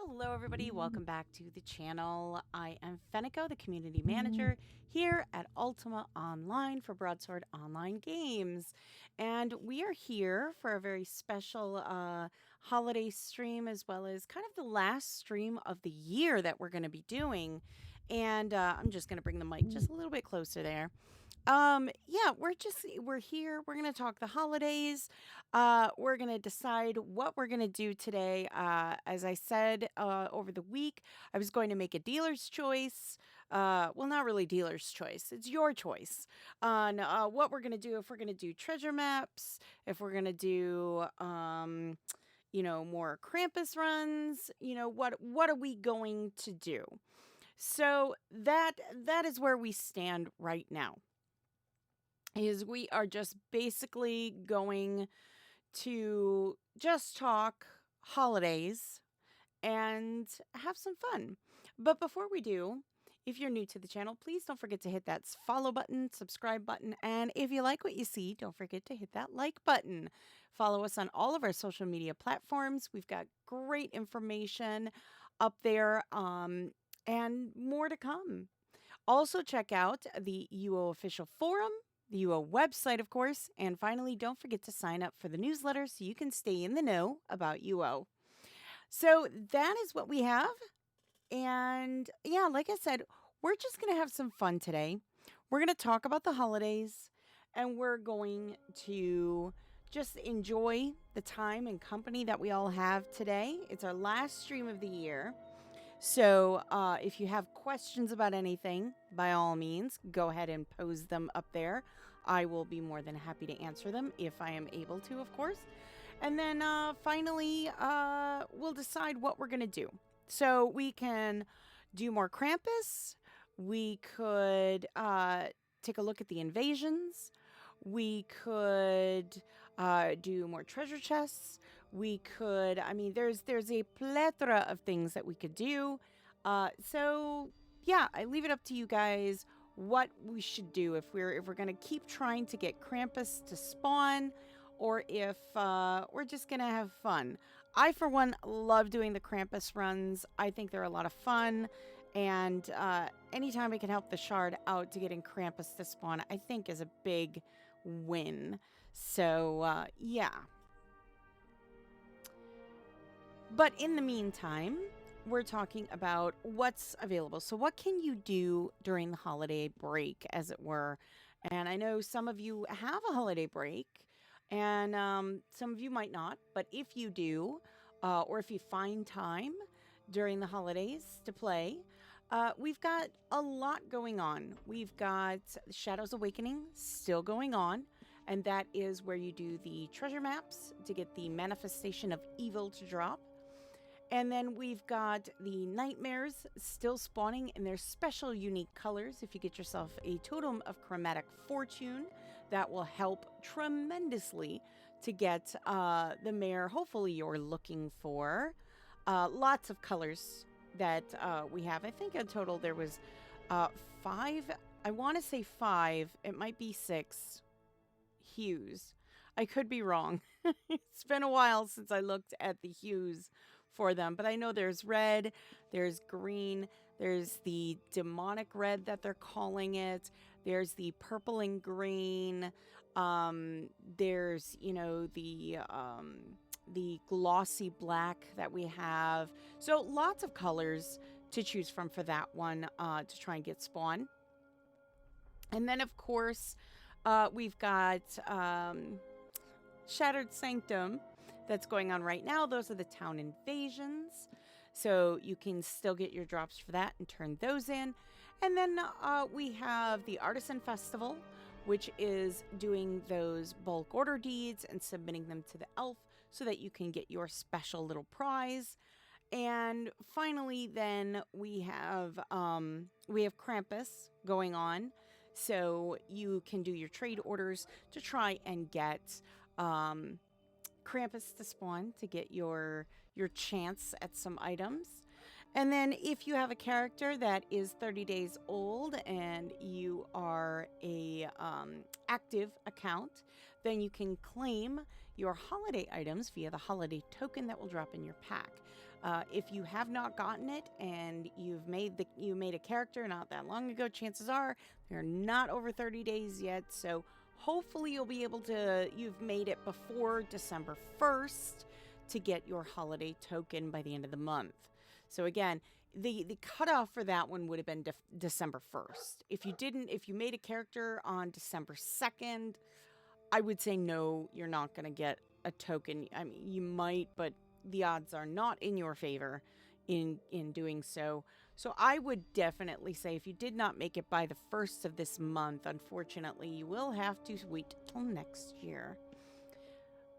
Hello everybody, welcome back to the channel. I am Fenneko, the community manager here at Ultima Online for Broadsword Online Games. And we are here for a very special holiday stream, as well as kind of the last stream of the year that we're going to be doing. And I'm just going to bring the mic just a little bit closer there. Yeah, we're here. We're going to talk the holidays. We're going to decide what we're going to do today. As I said, over the week, I was going to make a dealer's choice. Well, not really dealer's choice. It's your choice on what we're going to do. If we're going to do treasure maps, if we're going to do, more Krampus runs, what are we going to do? So that is where we stand right now. Is we are just basically going to just talk holidays and have some fun. But before we do, if you're new to the channel, please don't forget to hit that follow button, subscribe button, and if you like what you see, don't forget to hit that like button. Follow us on all of our social media platforms. We've got great information up there and more to come. Also, check out the UO official forum, the UO website, of course, and finally, don't forget to sign up for the newsletter so you can stay in the know about UO. So that is what we have. And yeah, like I said, we're just going to have some fun today. We're going to talk about the holidays, and we're going to just enjoy the time and company that we all have today. It's our last stream of the year. So if you have questions about anything, by all means, go ahead and pose them up there. I will be more than happy to answer them if I am able to, of course. And then finally, we'll decide what we're going to do. So we can do more Krampus. We could take a look at the invasions. We could do more treasure chests. We could, there's a plethora of things that we could do. So yeah, I leave it up to you guys what we should do if we're going to keep trying to get Krampus to spawn, or if we're just going to have fun. I, for one, love doing the Krampus runs. I think they're a lot of fun. And anytime I can help the Shard out to getting Krampus to spawn, I think is a big win. So, yeah. But in the meantime, we're talking about what's available. So what can you do during the holiday break, as it were? And I know some of you have a holiday break, and some of you might not. But if you do, or if you find time during the holidays to play, we've got a lot going on. We've got Shadows Awakening still going on. And that is where you do the treasure maps to get the manifestation of evil to drop. And then we've got the nightmares still spawning in their special unique colors. If you get yourself a totem of chromatic fortune, that will help tremendously to get the mare hopefully you're looking for. Lots of colors that we have. I think in total there was 5. I want to say 5. It might be 6 hues. I could be wrong. It's been a while since I looked at the hues for them, but I know there's red, there's green, there's the demonic red that they're calling it, there's the purple and green, there's the glossy black that we have. So lots of colors to choose from for that one to try and get spawn. And then of course we've got Shattered Sanctum that's going on right now. Those are the town invasions. So you can still get your drops for that and turn those in. And then we have the Artisan Festival, which is doing those bulk order deeds and submitting them to the elf so that you can get your special little prize. And finally, then we have Krampus going on. So you can do your trade orders to try and get Krampus to spawn to get your chance at some items. And then if you have a character that is 30 days old and you are a active account, then you can claim your holiday items via the holiday token that will drop in your pack. If you have not gotten it and you made a character not that long ago, chances are they're not over 30 days yet. So hopefully you've made it before December 1st to get your holiday token by the end of the month. So again, the cutoff for that one would have been December 1st. If you made a character on December 2nd, I would say no, you're not going to get a token. I mean, you might, but the odds are not in your favor in doing so. So I would definitely say if you did not make it by the 1st of this month, unfortunately, you will have to wait till next year.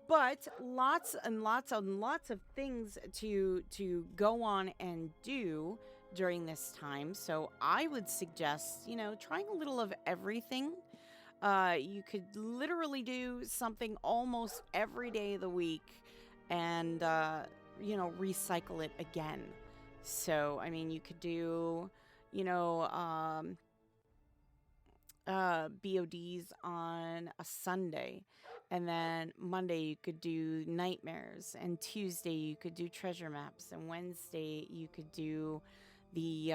But lots and lots and lots of things to go on and do during this time. So I would suggest, trying a little of everything. You could literally do something almost every day of the week and, recycle it again. So, I mean, you could do, BODs on a Sunday. And then Monday you could do nightmares. And Tuesday you could do treasure maps. And Wednesday you could do the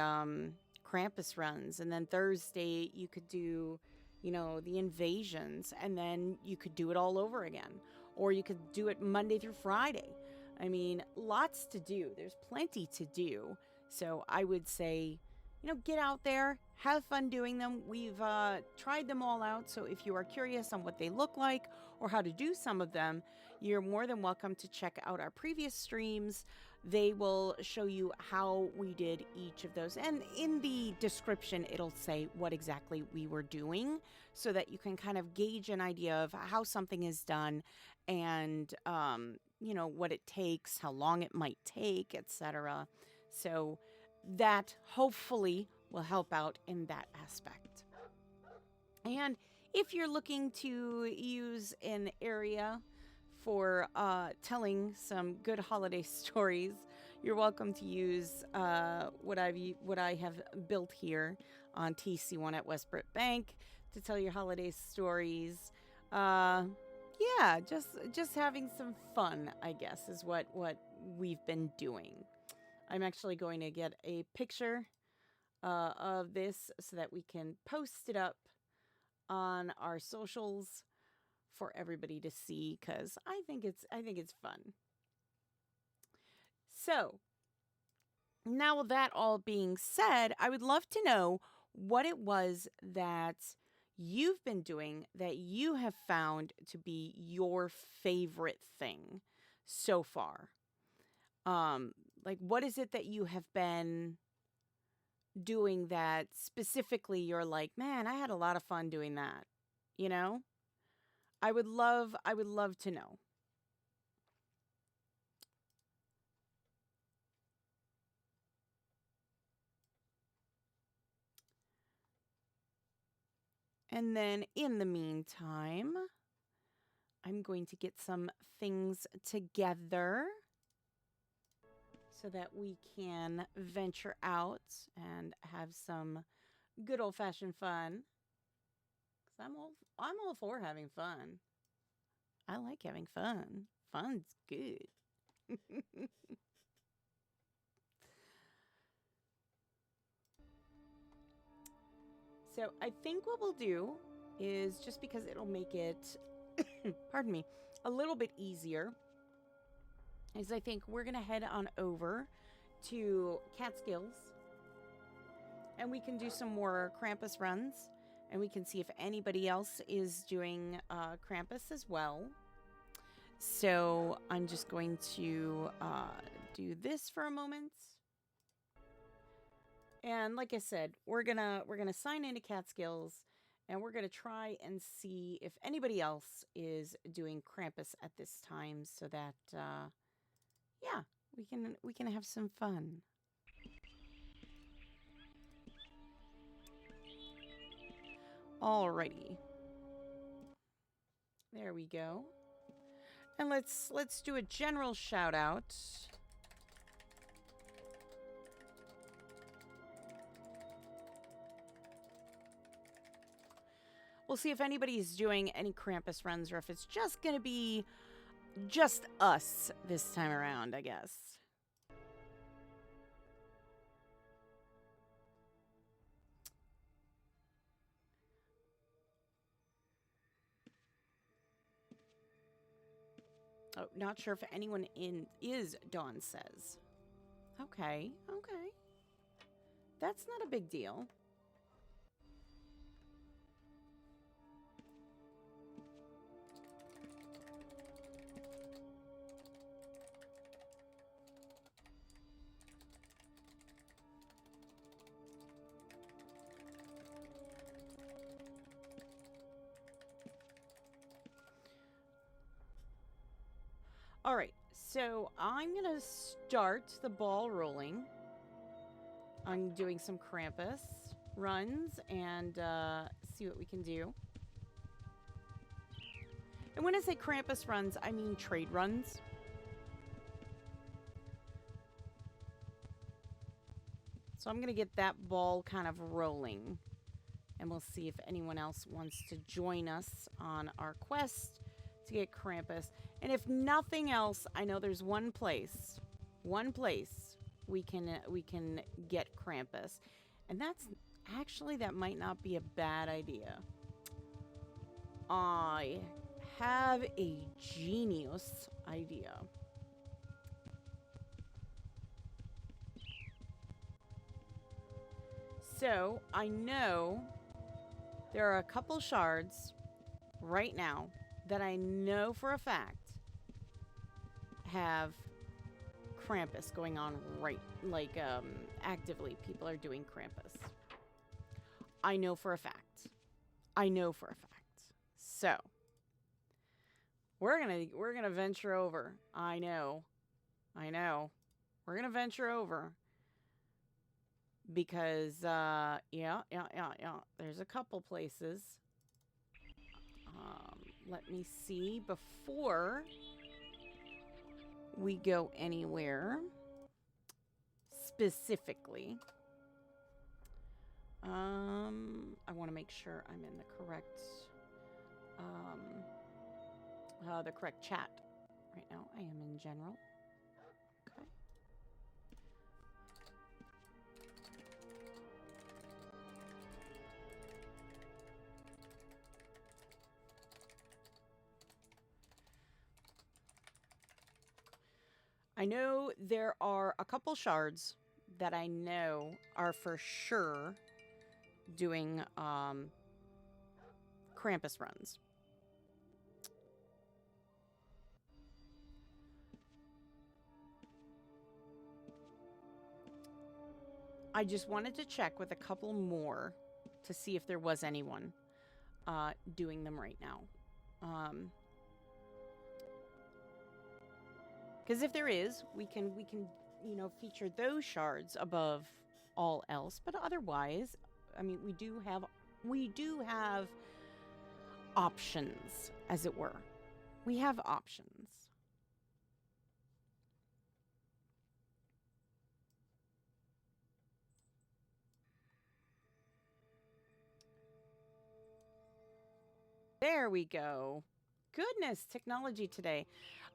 Krampus runs. And then Thursday you could do, the invasions. And then you could do it all over again. Or you could do it Monday through Friday. I mean, lots to do. There's plenty to do. So I would say, get out there, have fun doing them. We've tried them all out. So if you are curious on what they look like or how to do some of them, you're more than welcome to check out our previous streams. They will show you how we did each of those. And in the description, it'll say what exactly we were doing so that you can kind of gauge an idea of how something is done and, what it takes, how long it might take, etc. So that hopefully will help out in that aspect. And if you're looking to use an area for telling some good holiday stories, you're welcome to use what I have built here on TC1 at Westbrook Bank to tell your holiday stories. Just having some fun, I guess, is what we've been doing. I'm actually going to get a picture of this so that we can post it up on our socials for everybody to see, because I think it's fun. So now that all being said, I would love to know what it was that you've been doing that you have found to be your favorite thing so far. Like, what is it that you have been doing that specifically you're like, man, I had a lot of fun doing that, I would love to know. And then in the meantime, I'm going to get some things together so that we can venture out and have some good old-fashioned fun. 'Cause I'm all for having fun. I like having fun. Fun's good. So I think what we'll do is, just because it'll make it, pardon me, a little bit easier, is I think we're going to head on over to Catskills and we can do some more Krampus runs and we can see if anybody else is doing Krampus as well. So I'm just going to do this for a moment. And like I said, we're gonna sign into Catskills and we're gonna try and see if anybody else is doing Krampus at this time, so that we can have some fun. Alrighty. There we go. And let's do a general shout out. We'll see if anybody's doing any Krampus runs or if it's just going to be just us this time around, I guess. Oh, not sure if anyone in is, Dawn says. Okay, okay. That's not a big deal. All right, so I'm going to start the ball rolling. I'm doing some Krampus runs and see what we can do. And when I say Krampus runs, I mean trade runs. So I'm going to get that ball kind of rolling. And we'll see if anyone else wants to join us on our quest to get Krampus. And if nothing else, I know there's one place we can get Krampus. And that's actually, that might not be a bad idea. I have a genius idea. So I know there are a couple shards right now that I know for a fact have Krampus going on right, like actively people are doing Krampus. I know for a fact. So we're gonna venture over. I know. We're gonna venture over because yeah. There's a couple places. Let me see before we go anywhere specifically. I want to make sure I'm in the correct chat right now. I am in general. Okay. I know there are a couple shards that I know are for sure doing Krampus runs. I just wanted to check with a couple more to see if there was anyone doing them right now. Because if there is, we can feature those shards above all else. But otherwise, I mean, we do have options, as it were. We have options. There we go. Goodness, technology today.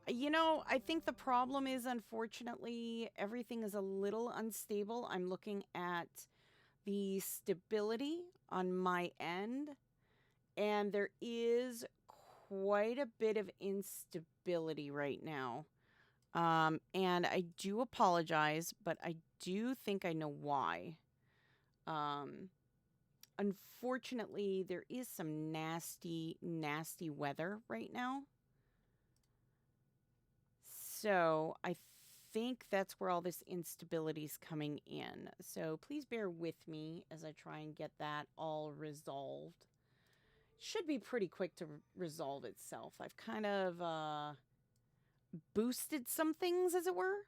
You know, I think the problem is, unfortunately, everything is a little unstable. I'm looking at the stability on my end, and there is quite a bit of instability right now. And I do apologize, but I do think I know why. Unfortunately, there is some nasty, nasty weather right now. So I think that's where all this instability is coming in. So please bear with me as I try and get that all resolved. Should be pretty quick to resolve itself. I've kind of boosted some things, as it were.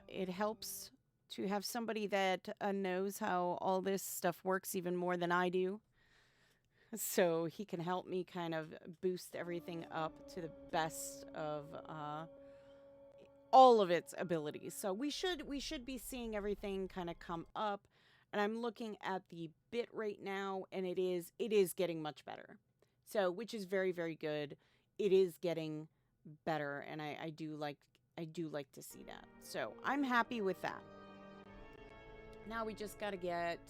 It helps to have somebody that knows how all this stuff works even more than I do. So he can help me kind of boost everything up to the best of all of its abilities. So we should be seeing everything kind of come up. And I'm looking at the bit rate now, and it is getting much better. So, which is very, very good. It is getting better, and I do like to see that. So I'm happy with that. Now we just got to get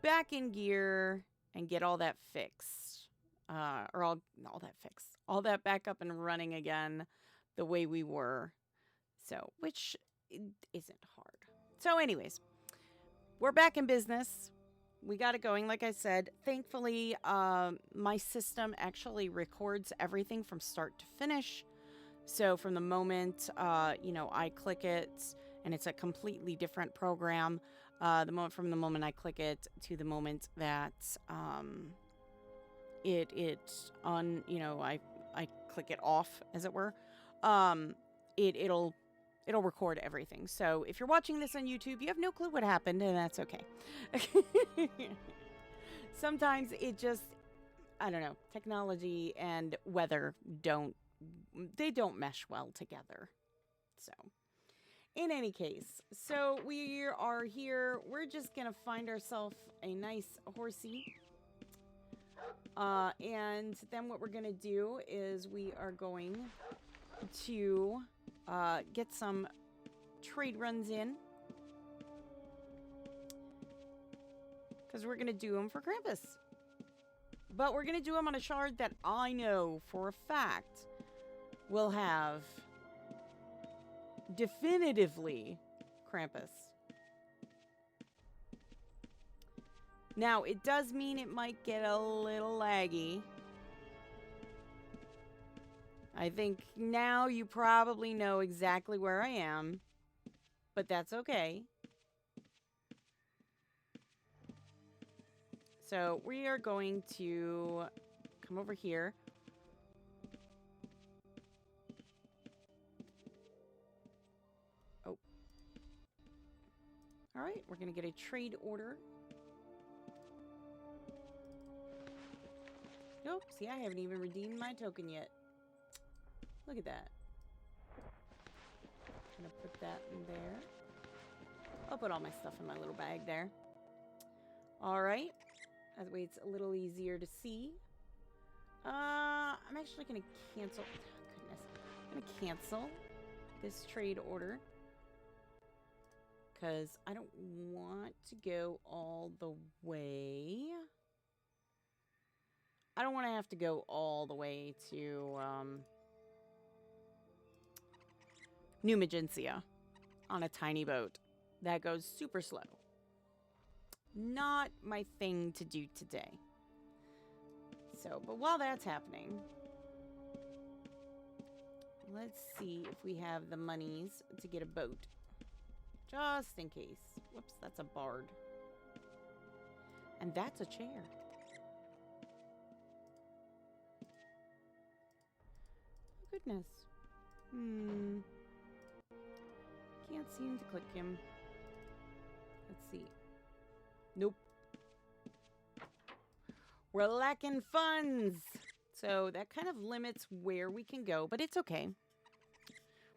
back in gear and get all that fixed. or all that fixed, all that back up and running again the way we were. So, which isn't hard. So, anyways, we're back in business. We got it going, like I said. Thankfully, my system actually records everything from start to finish. So from the moment, I click it, and it's a completely different program. From the moment I click it to the moment that I click it off, as it were. It'll record everything. So if you're watching this on YouTube, you have no clue what happened, and that's okay. Sometimes it just, I don't know, technology and weather don't mesh well together. So, in any case, so we are here. We're just going to find ourselves a nice horsey. And then what we're going to do is we are going to get some trade runs in. Because we're going to do them for Krampus. But we're going to do them on a shard that I know for a fact will have definitively Krampus. Now, it does mean it might get a little laggy. I think now you probably know exactly where I am, but that's okay. So we are going to come over here. Oh. All right, we're going to get a trade order. Nope, see, I haven't even redeemed my token yet. Look at that. I'm going to put that in there. I'll put all my stuff in my little bag there. All right. That way it's a little easier to see. I'm actually going to cancel. Oh, goodness. I'm going to cancel this trade order. Because I don't want to go all the way. I don't want to have to go all the way to New Magencia on a tiny boat that goes super slow. Not my thing to do today. So, but while that's happening, let's see if we have the monies to get a boat. Just in case. Whoops, that's a bard. And that's a chair. Goodness. Can't seem to click him. Let's see. Nope. We're lacking funds. So that kind of limits where we can go, but it's okay.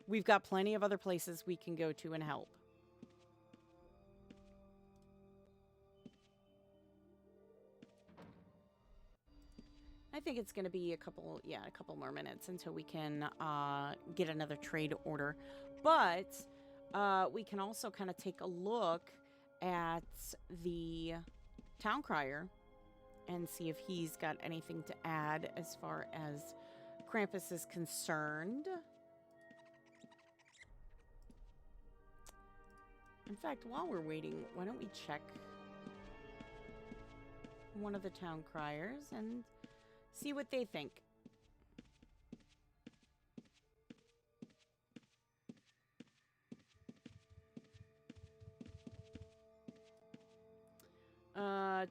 We've got plenty of other places we can go to and help. I think it's going to be a couple more minutes until we can get another trade order. But we can also kind of take a look at the town crier and see if he's got anything to add as far as Krampus is concerned. In fact, while we're waiting, why don't we check one of the town criers and see what they think.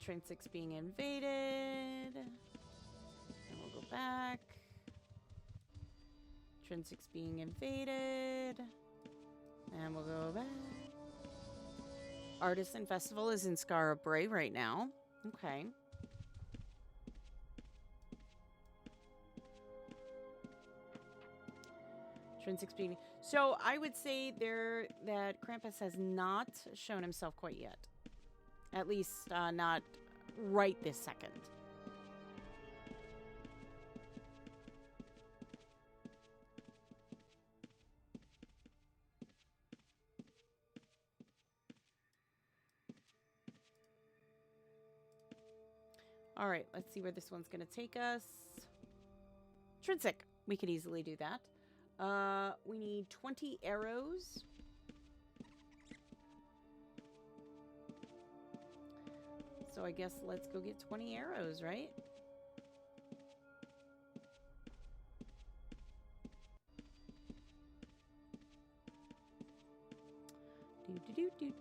Train 6 being invaded. And we'll go back. Train 6 being invaded. And we'll go back. Artisan Festival is in Skara Brae right now. Okay. Train 6 being... So I would say there that Krampus has not shown himself quite yet. At least not right this second. All right, let's see where this one's going to take us. Trinsic. We could easily do that. We need 20 arrows. So I guess let's go get 20 arrows, right?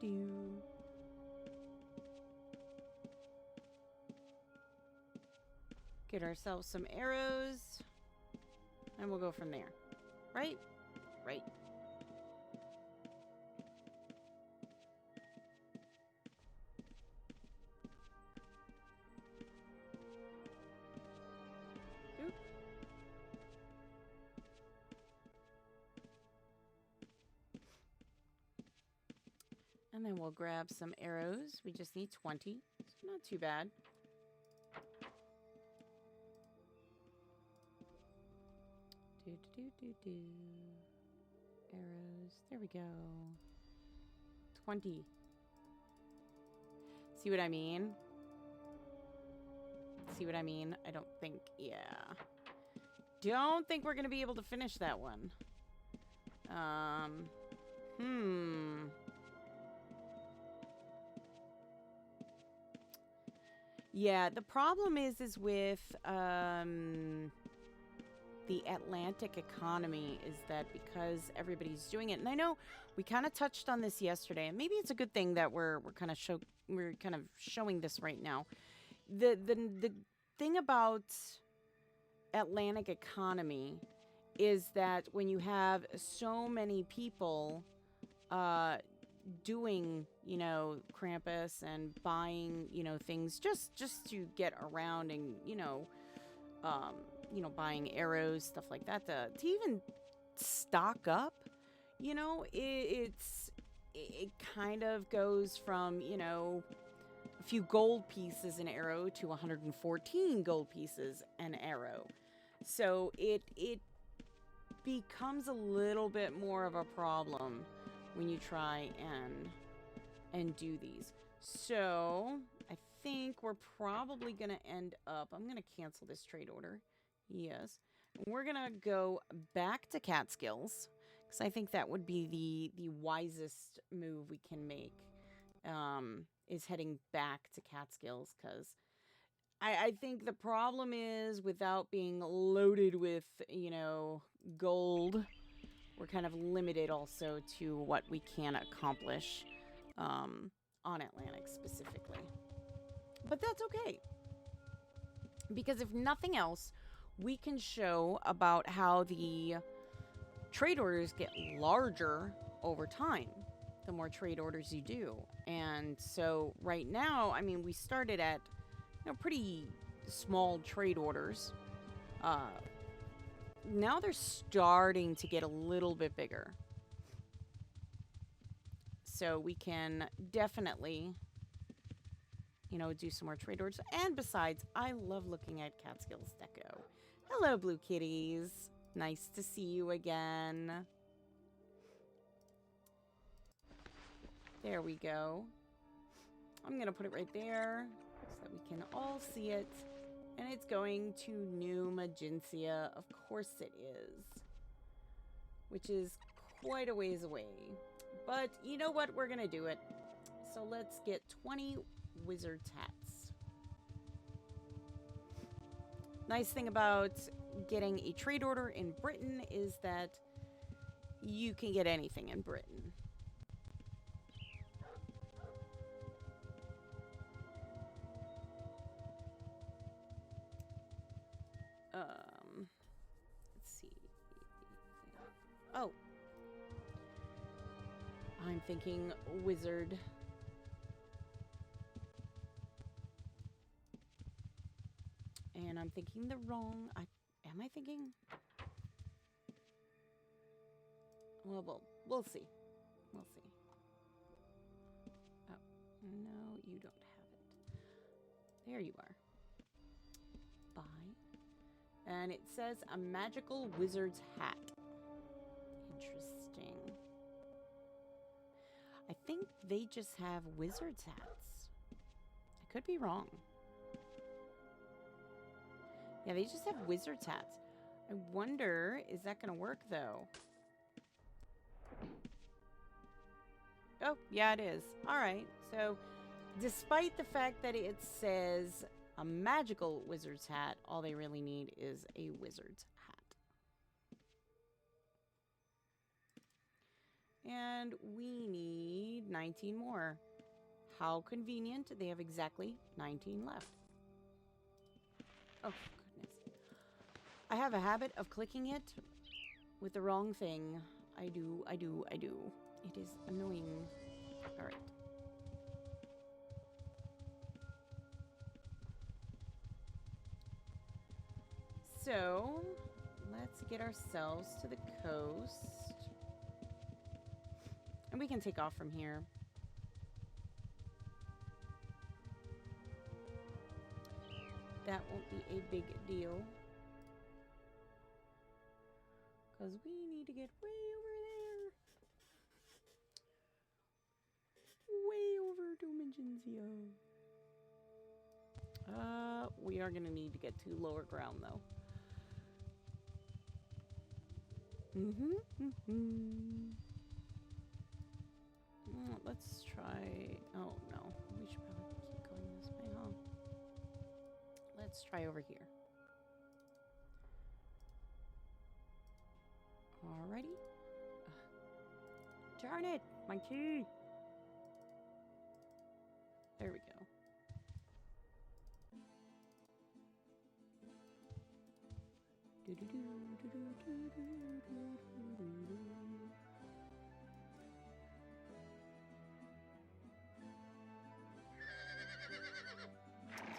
Do. Get ourselves some arrows. And we'll go from there. Right? Right. Oop. And then we'll grab some arrows. We just need 20. So not too bad. Do. Arrows. There we go. 20. See what I mean? See what I mean? I don't think... Yeah. Don't think we're going to be able to finish that one. Yeah, the problem is with the Atlantic economy is that because everybody's doing it, and I know we kind of touched on this yesterday, and maybe it's a good thing that we're kind of showing this right now. The thing about Atlantic economy is that when you have so many people doing, you know, Krampus and buying, you know, things just to get around and, buying arrows, stuff like that, to even stock up, you know, it kind of goes from, you know, a few gold pieces an arrow to 114 gold pieces an arrow. So it becomes a little bit more of a problem when you try and do these. So I think we're probably going to end up, I'm going to cancel this trade order. Yes. We're going to go back to Catskills because I think that would be the wisest move we can make, is heading back to Catskills, because I think the problem is without being loaded with, you know, gold, we're kind of limited also to what we can accomplish on Atlantic specifically. But that's okay. Because if nothing else, we can show about how the trade orders get larger over time, the more trade orders you do. And so right now, I mean, we started at, you know, pretty small trade orders. Now they're starting to get a little bit bigger. So we can definitely, you know, do some more trade orders. And besides, I love looking at Catskills Deco. Hello, Blue Kitties. Nice to see you again. There we go. I'm going to put it right there so that we can all see it. And it's going to New Magentia. Of course it is. Which is quite a ways away. But you know what? We're going to do it. So let's get 20 wizard's hats. Nice thing about getting a trade order in Britain is that you can get anything in Britain. Let's see. Oh. I'm thinking wizard. And I'm thinking the wrong... Am I thinking? Well, we'll see. We'll see. Oh, no, you don't have it. There you are. Buy. And it says a magical wizard's hat. Interesting. I think they just have wizard's hats. I could be wrong. Yeah, they just have wizard's hats. I wonder, is that going to work, though? Oh, yeah, it is. All right. So, despite the fact that it says a magical wizard's hat, all they really need is a wizard's hat. And we need 19 more. How convenient. They have exactly 19 left. Oh, goodness. I have a habit of clicking it with the wrong thing. I do. It is annoying. All right. So, let's get ourselves to the coast. And we can take off from here. That won't be a big deal. Because we need to get way over there. Way over to Magensia. We are going to need to get to lower ground, though. Let's try... Oh, no. We should probably keep going this way, huh? Let's try over here. Alrighty. Darn it! My key! There we go.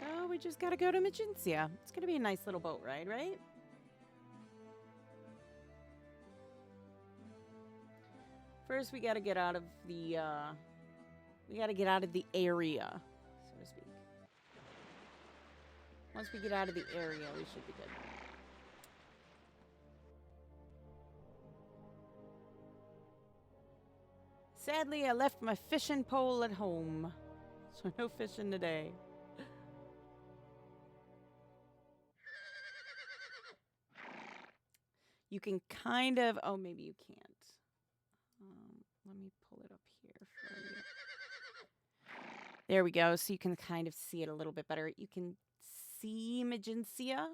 So we just gotta go to Magensia. It's gonna be a nice little boat ride, right? First, we gotta get out of the, area, so to speak. Once we get out of the area, we should be good. Sadly, I left my fishing pole at home, so no fishing today. You can kind of... Oh, maybe you can't. Let me pull it up here for you. There we go. So you can kind of see it a little bit better. You can see Magensia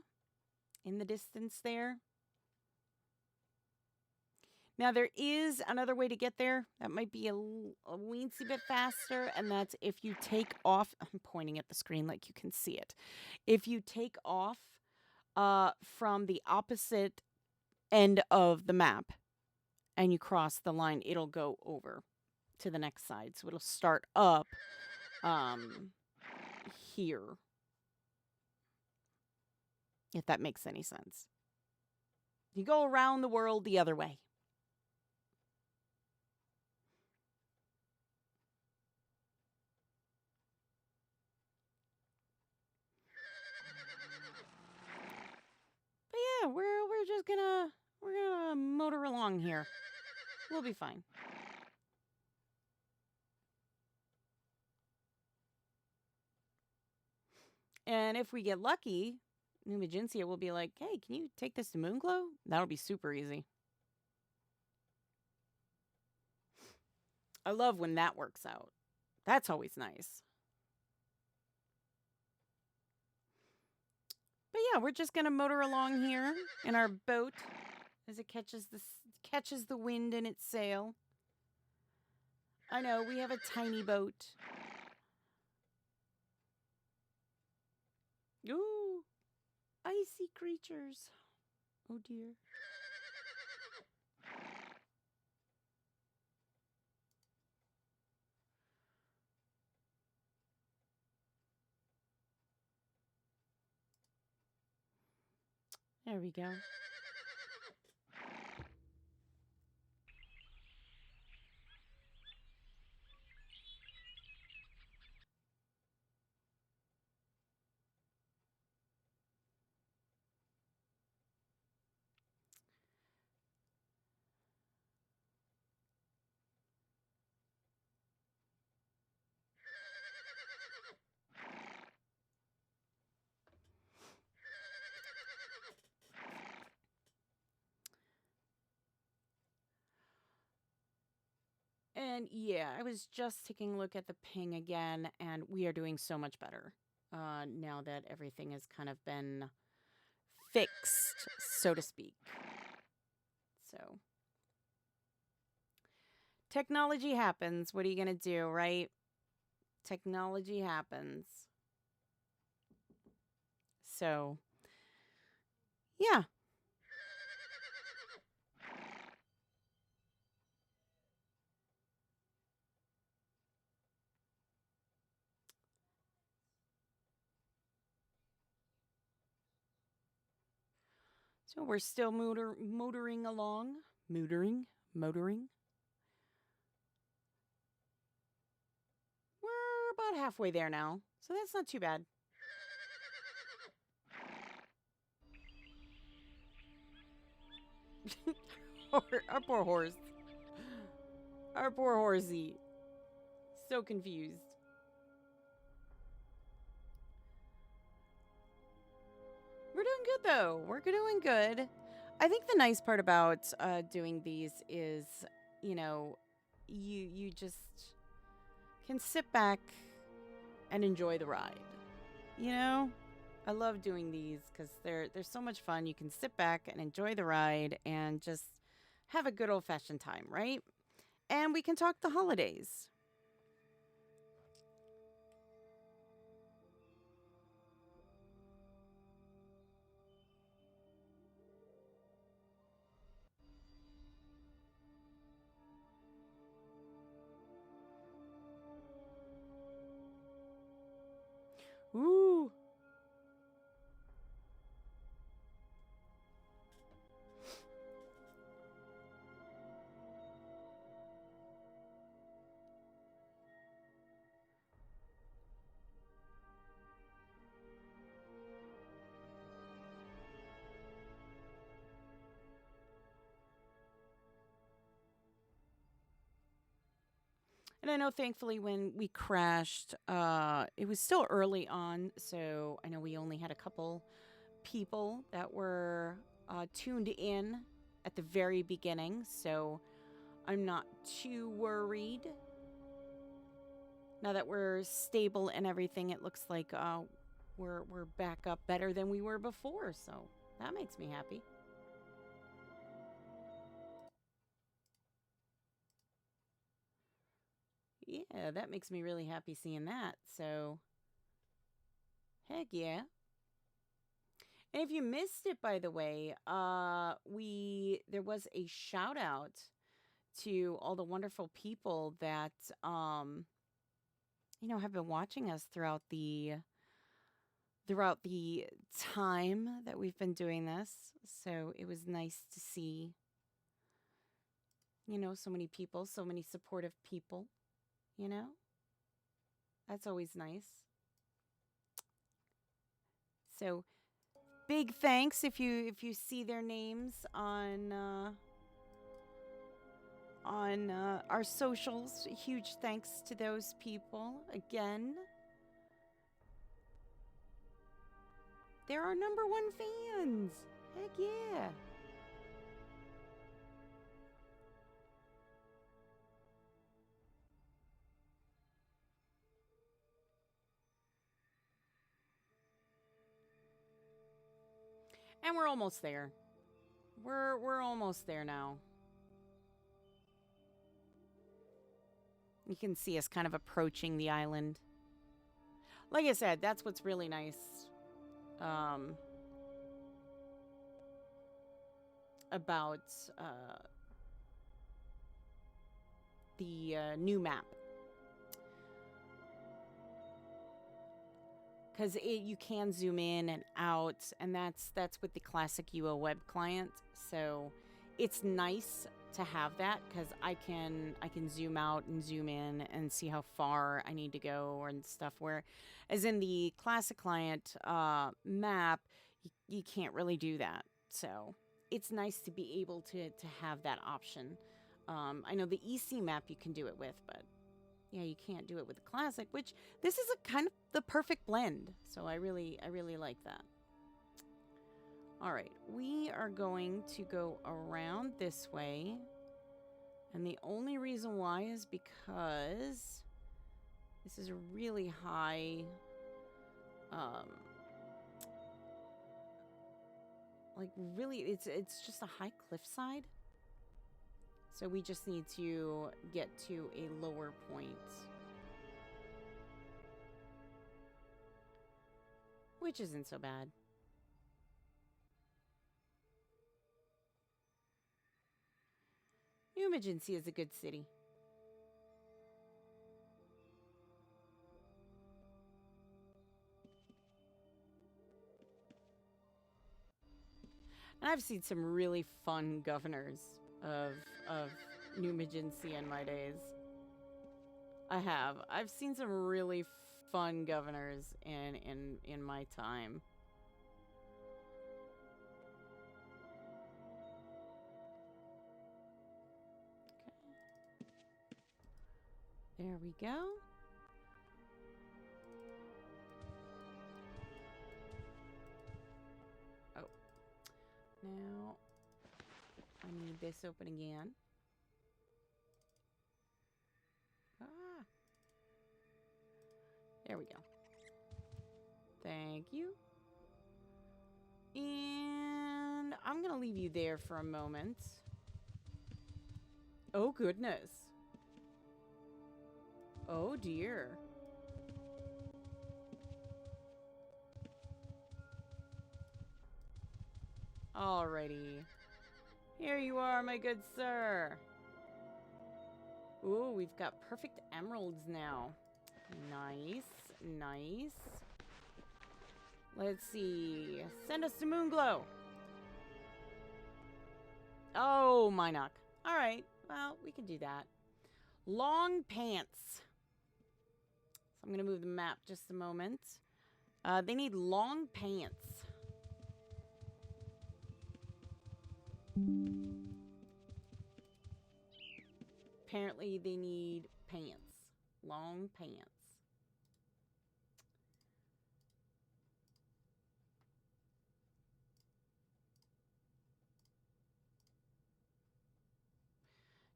in the distance there. Now, there is another way to get there. That might be a weensy bit faster, and that's if you take off... I'm pointing at the screen like you can see it. If you take off from the opposite end of the map and you cross the line, it'll go over to the next side. So it'll start up here. If that makes any sense. You go around the world the other way. But yeah, we're just gonna motor along here. We'll be fine. And if we get lucky, New Magensia will be like, hey, can you take this to Moonglow? That'll be super easy. I love when that works out. That's always nice. But yeah, we're just going to motor along here in our boat as it catches the wind in its sail. I know, we have a tiny boat. Ooh, icy creatures. Oh dear. There we go. And yeah, I was just taking a look at the ping again, and we are doing so much better now that everything has kind of been fixed, so to speak. So, technology happens. What are you going to do, right? Technology happens. So, yeah. So we're still motoring along. Motoring. We're about halfway there now, so that's not too bad. Our poor horse. Our poor horsey. So confused. We're doing good, though. We're doing good. I think the nice part about doing these is, you know, you just can sit back and enjoy the ride. You know, I love doing these because they're so much fun. You can sit back and enjoy the ride and just have a good old-fashioned time, right? And we can talk the holidays. Ooh. And I know, thankfully, when we crashed, it was still early on, so I know we only had a couple people that were tuned in at the very beginning, so I'm not too worried. Now that we're stable and everything, it looks like we're back up better than we were before, so that makes me happy. Yeah, that makes me really happy seeing that. So, heck yeah. And if you missed it, by the way, there was a shout out to all the wonderful people that have been watching us throughout the time that we've been doing this. So it was nice to see, so many people, so many supportive people, you know? That's always nice. So big thanks if you see their names on our socials. Huge thanks to those people again. They're our #1 fans. Heck yeah. And we're almost there. We're almost there now. You can see us kind of approaching the island. Like I said, that's what's really nice about the new map. Because you can zoom in and out, and that's with the classic UO web client. So it's nice to have that because I can zoom out and zoom in and see how far I need to go and stuff. Where, as in the classic client map, you can't really do that. So it's nice to be able to have that option. I know the EC map you can do it with, but yeah, you can't do it with the classic, which this is a kind of the perfect blend. So I really like that. All right, we are going to go around this way And the only reason why is because this is a really high, like really, it's just a high cliffside. So we just need to get to a lower point. Which isn't so bad. New Emergency is a good city. And I've seen some really fun governors of New Emergency in my days. I have. I've seen some really fun governors in my time. There we go. Oh. Now, I need this open again. Ah. There we go. Thank you. And I'm going to leave you there for a moment. Oh, goodness. Oh, dear. Alrighty. Here you are, my good sir. Ooh, we've got perfect emeralds now. Nice, nice. Let's see. Send us to Moonglow. Oh, Minoc. Alright, well, we can do that. Long pants. So I'm going to move the map just a moment. They need long pants. Apparently they need pants. Long pants.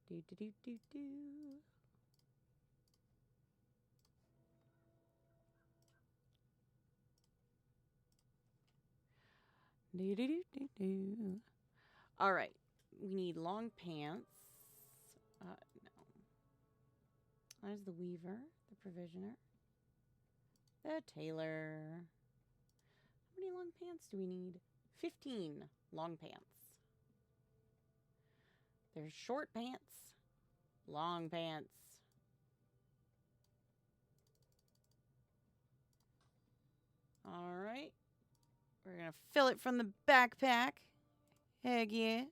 Do do do do do. Do do do do do. All right, we need long pants. No. There's the weaver, the provisioner, the tailor. How many long pants do we need? 15 long pants. There's short pants, long pants. All right. We're going to fill it from the backpack. Heck yeah.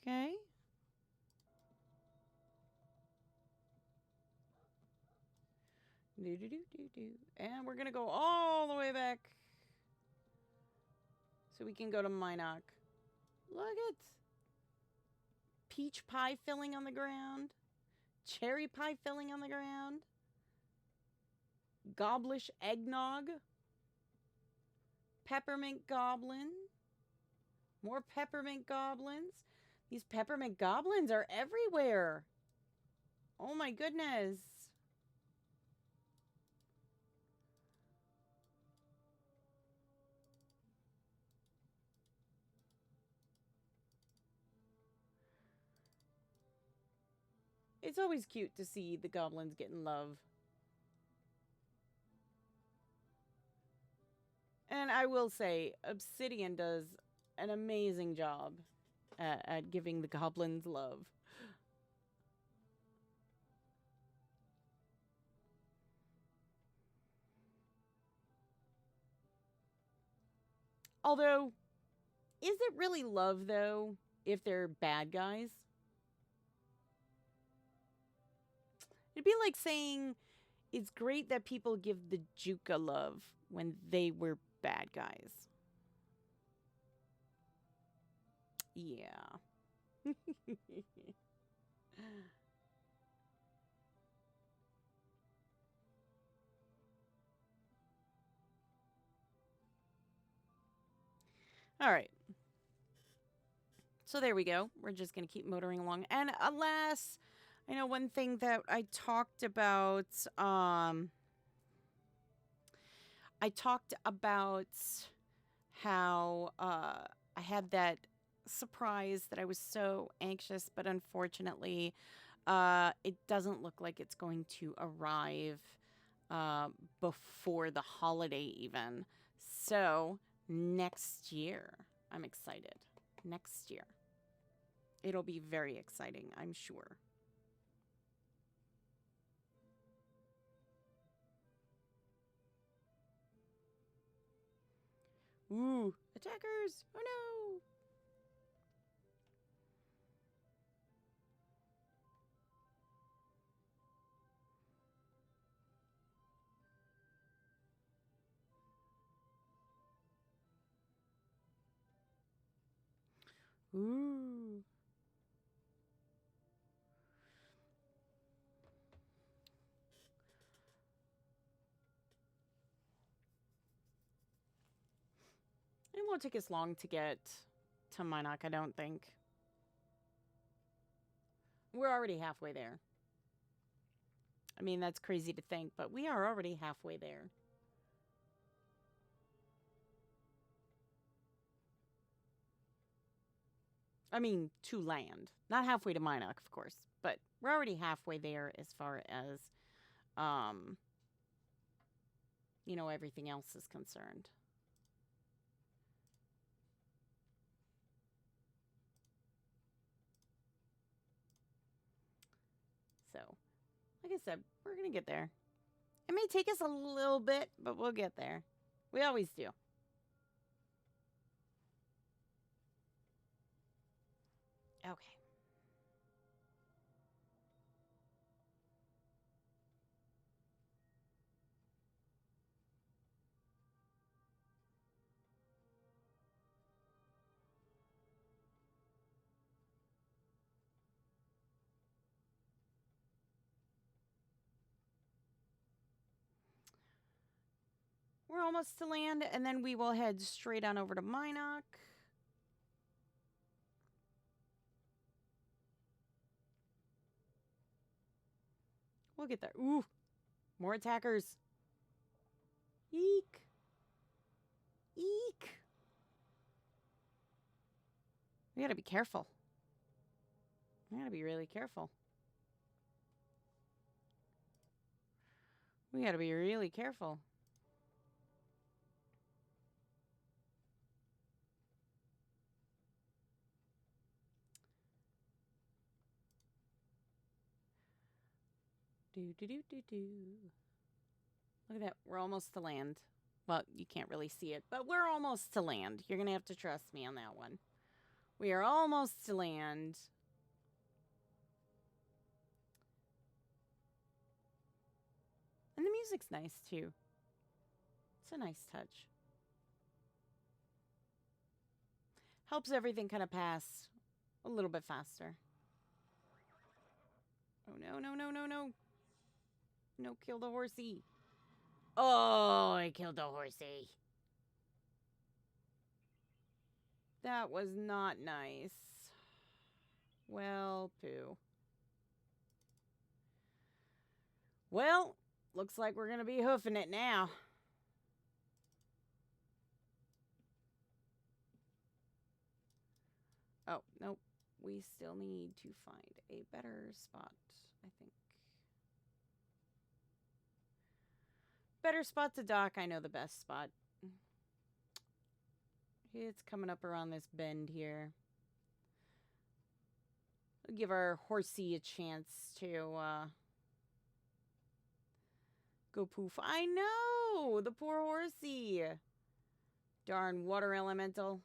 Okay. Do do do do do. And we're going to go all the way back so we can go to Minoc. Look at peach pie filling on the ground. Cherry pie filling on the ground. Goblish eggnog. Peppermint goblin. More peppermint goblins. These peppermint goblins are everywhere. Oh my goodness. It's always cute to see the goblins getting love. And I will say, Obsidian does an amazing job at giving the goblins love. Although, is it really love, though, if they're bad guys? It'd be like saying it's great that people give the Juka love when they were bad guys. Yeah. All right. So there we go. We're just going to keep motoring along. And alas, I know one thing that I talked about, how I had that surprise that I was so anxious, but unfortunately, it doesn't look like it's going to arrive uh, before the holiday, even. So, next year, I'm excited. Next year. It'll be very exciting, I'm sure. Ooh, attackers! Oh no! Ooh. It won't take us long to get to Minok, I don't think. We're already halfway there. I mean, that's crazy to think, but we are already halfway there. I mean, to land. Not halfway to Minok, of course, but we're already halfway there as far as, um, everything else is concerned. So, like I said, we're going to get there. It may take us a little bit, but we'll get there. We always do. Okay. We're almost to land, and then we will head straight on over to Minok. We'll get there. Ooh, more attackers. Eek. Eek. We gotta be careful. We gotta be really careful. We gotta be really careful. Do do do do do. Look at that. We're almost to land. Well, you can't really see it, but we're almost to land. You're gonna have to trust me on that one. We are almost to land. And the music's nice too. It's a nice touch. Helps everything kind of pass a little bit faster. Oh no, no, no, no, no. No, kill the horsey. Oh, I killed the horsey. That was not nice. Well, poo. Well, looks like we're going to be hoofing it now. Oh, nope. We still need to find a better spot, I think. Better spot to dock. I know the best spot. It's coming up around this bend here. We'll give our horsey a chance to go poof. I know! The poor horsey. Darn water elemental.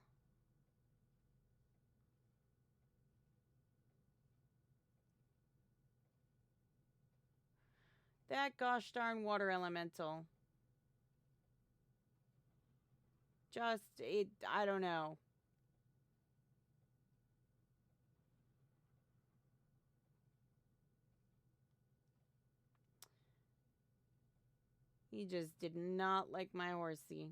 That gosh darn water elemental. I don't know. He just did not like my horsey.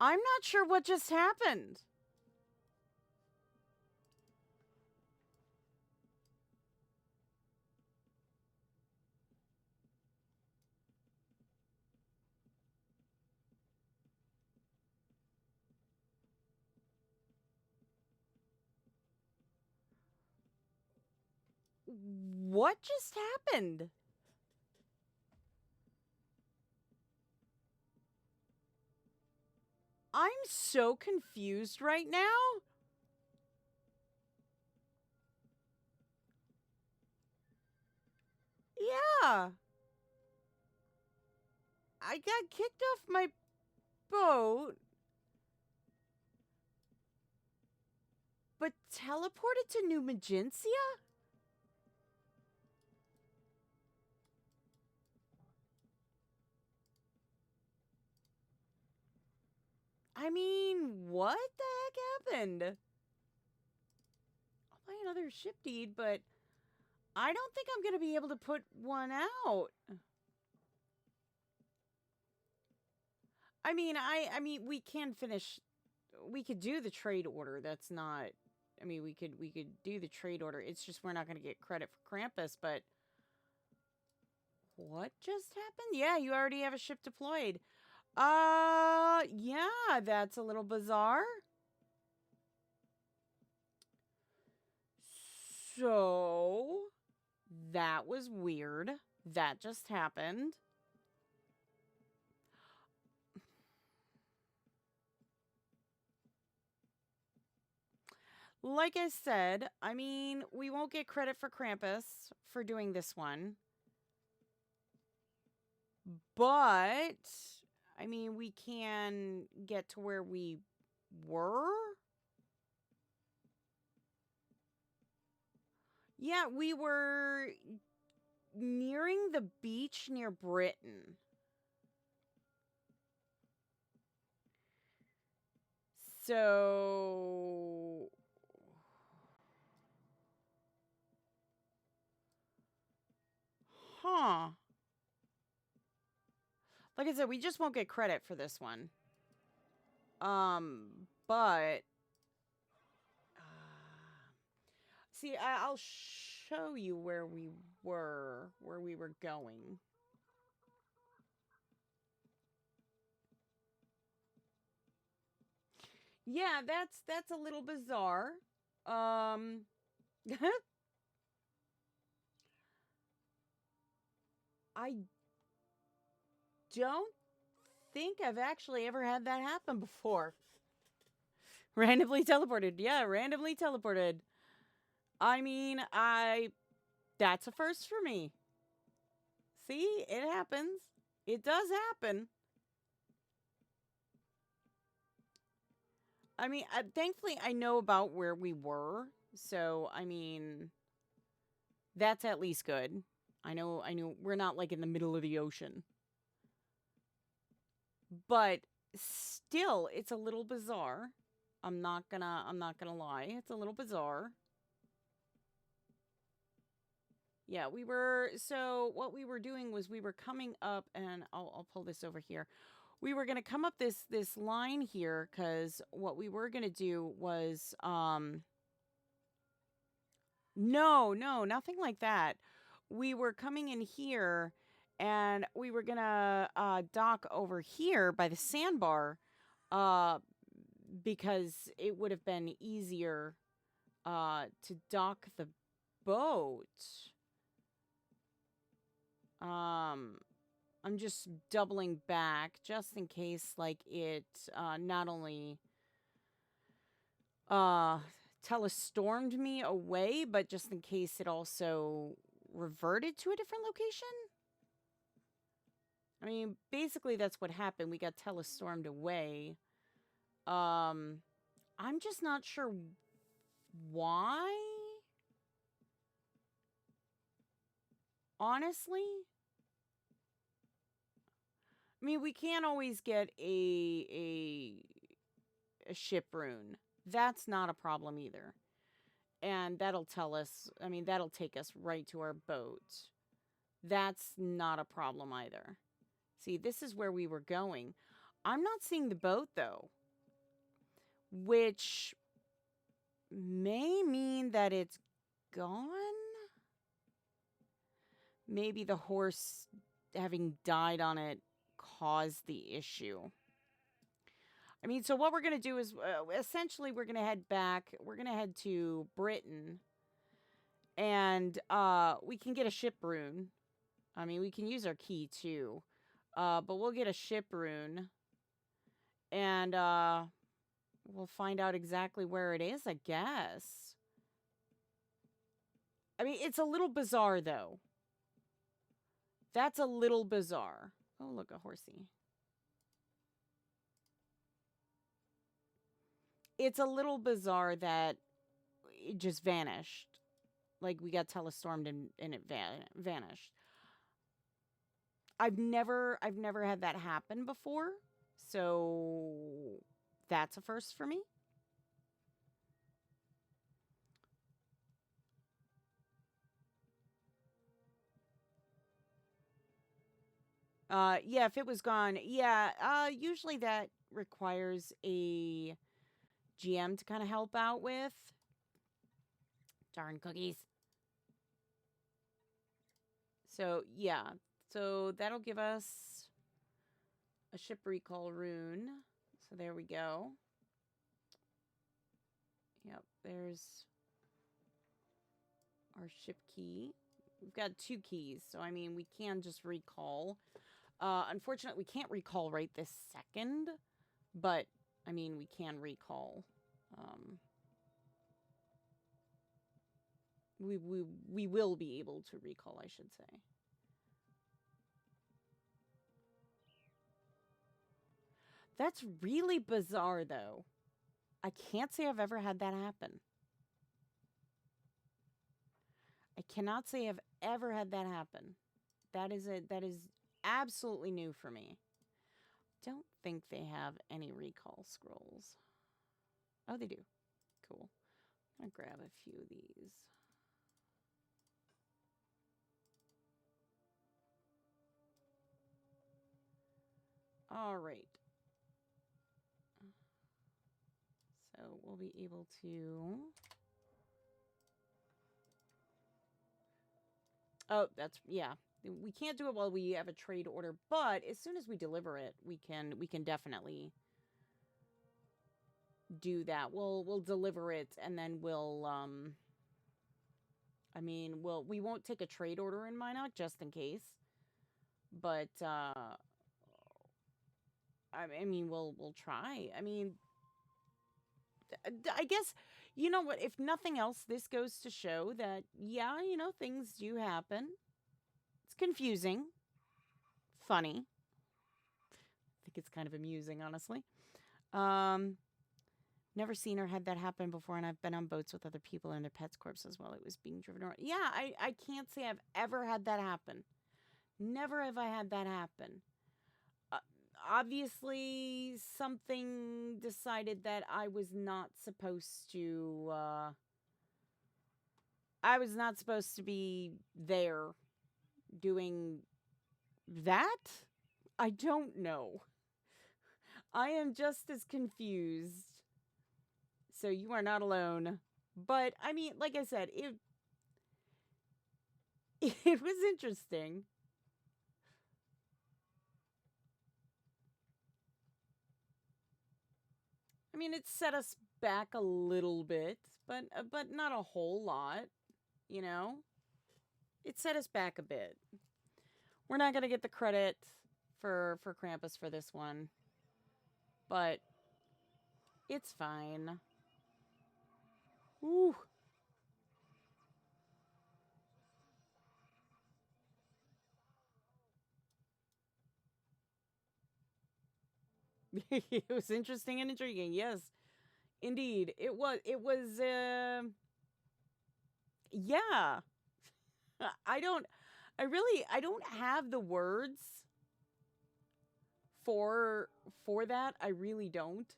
I'm not sure what just happened. What just happened? I'm so confused right now. Yeah. I got kicked off my boat, but teleported to New Magencia? I mean, what the heck happened? I'll buy another ship deed, but I don't think I'm going to be able to put one out. I mean we can finish, we could do the trade order. That's not, I mean we could do the trade order. It's just we're not going to get credit for Krampus, but what just happened? Yeah, you already have a ship deployed. Yeah, that's a little bizarre. So, that was weird. That just happened. Like I said, I mean, we won't get credit for Krampus for doing this one. But, I mean, we can get to where we were. Yeah, we were nearing the beach near Britain. So... Huh. Like I said, we just won't get credit for this one. But... see, I'll show you where we were going. Yeah, that's a little bizarre. I don't think I've actually ever had that happen before. Randomly teleported. Yeah, randomly teleported. I mean, that's a first for me. See, it happens. It does happen. I mean, thankfully, I know about where we were. So, I mean, that's at least good. I know we're not like in the middle of the ocean. But still, it's a little bizarre. I'm not gonna lie. It's a little bizarre. Yeah, so what we were doing was we were coming up, and I'll pull this over here. We were gonna come up this line here, because what we were gonna do was no, nothing like that. We were coming in here, and we were gonna dock over here by the sandbar, uh, because it would have been easier to dock the boat. I'm just doubling back just in case, like, it not only telestormed me away, but just in case it also reverted to a different location. I mean, basically that's what happened. We got telestormed away. I'm just not sure why. Honestly, I mean, we can't always get a ship rune. That's not a problem either. And that'll tell us, I mean, that'll take us right to our boat. That's not a problem either. See, this is where we were going. I'm not seeing the boat, though. Which may mean that it's gone? Maybe the horse having died on it caused the issue. I mean, so what we're going to do is essentially we're going to head back. We're going to head to Britain. And we can get a ship rune. I mean, we can use our key too. But we'll get a ship rune. And we'll find out exactly where it is, I guess. I mean, it's a little bizarre, though. That's a little bizarre. Oh, look, a horsey. It's a little bizarre that it just vanished. Like, we got telestormed and it vanished. I've never had that happen before. So, that's a first for me. Yeah, if it was gone, yeah, usually that requires a GM to kind of help out with. Darn cookies. So, yeah. So, that'll give us a ship recall rune. So, there we go. Yep, there's our ship key. We've got 2 keys, so I mean, we can just recall. Unfortunately, we can't recall right this second, but, I mean, we can recall. We will be able to recall, I should say. That's really bizarre, though. I can't say I've ever had that happen. I cannot say I've ever had that happen. That is absolutely new for me. Don't think they have any recall scrolls. Oh, they do. Cool. I'm gonna grab a few of these. All right. So we'll be able to... Oh, that's... Yeah. We can't do it while we have a trade order, but as soon as we deliver it, we can definitely do that. We'll deliver it, and then we'll I mean, we won't take a trade order in Minot just in case, but I mean, we'll try. I mean, I guess, you know what? If nothing else, this goes to show that yeah, you know, things do happen. It's confusing, funny. I think it's kind of amusing, honestly. Never seen or had that happen before, and I've been on boats with other people and their pets' corpses while it was being driven around. Yeah, I can't say I've ever had that happen. Never have I had that happen. Obviously, something decided that I was not supposed to, I was not supposed to be there doing that? I don't know. I am just as confused. So you are not alone. But, I mean, like I said, it was interesting. I mean, it set us back a little bit, but not a whole lot, you know? It set us back a bit. We're not going to get the credit for Krampus for this one. But it's fine. Ooh. It was interesting and intriguing. Yes. Indeed. It was yeah. I don't have the words for that. I really don't.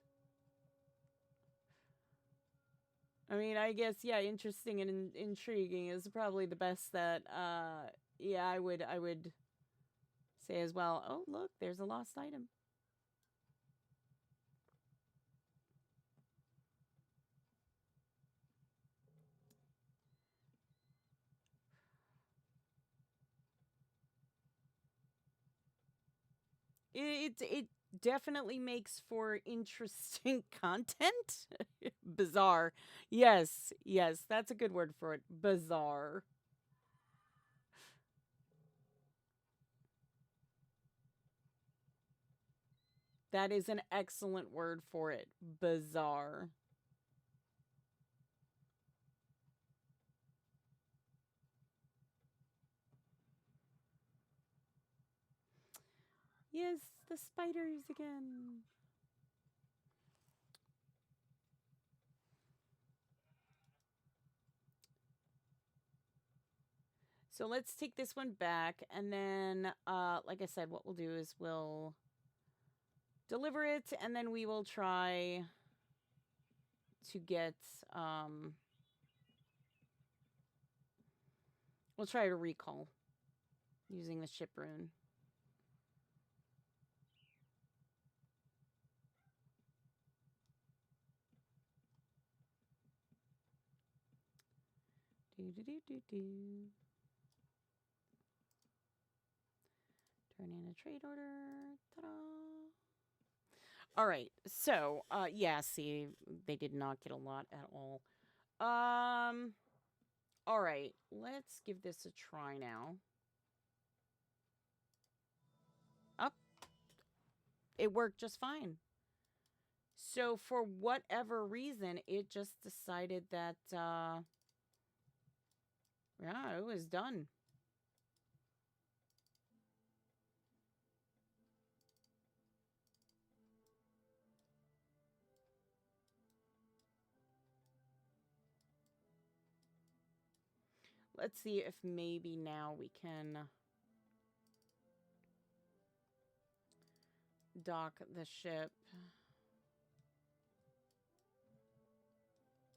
I mean, I guess yeah, interesting and intriguing is probably the best that yeah, I would say as well. Oh, look, there's a lost item. It definitely makes for interesting content. Bizarre. Yes, yes, that's a good word for it. Bizarre. That is an excellent word for it. Bizarre. Yes, the spiders again. So let's take this one back, and then, like I said, what we'll do is we'll deliver it, and then we will try to get, um, we'll try to recall using the ship rune. Do do do do do. Turn in a trade order. Ta-da! All right. So, yeah, see, they did not get a lot at all. All right. Let's give this a try now. Up. It worked just fine. So, for whatever reason, it just decided that, yeah, it was done. Let's see if maybe now we can dock the ship.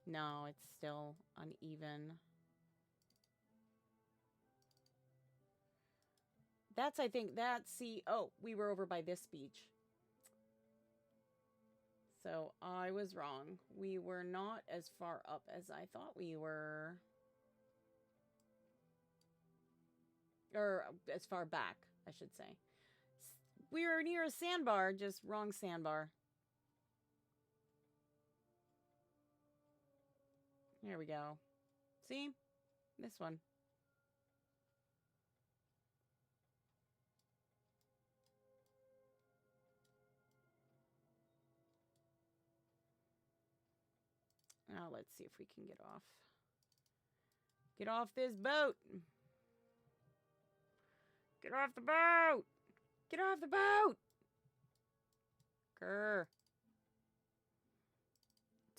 No, it's still uneven. That's, I think, see, oh, we were over by this beach. So I was wrong. We were not as far up as I thought we were. Or as far back, I should say. We were near a sandbar, just wrong sandbar. Here we go. See? This one. Now let's see if we can get off. Get off this boat. Get off the boat. Get off the boat. Grr.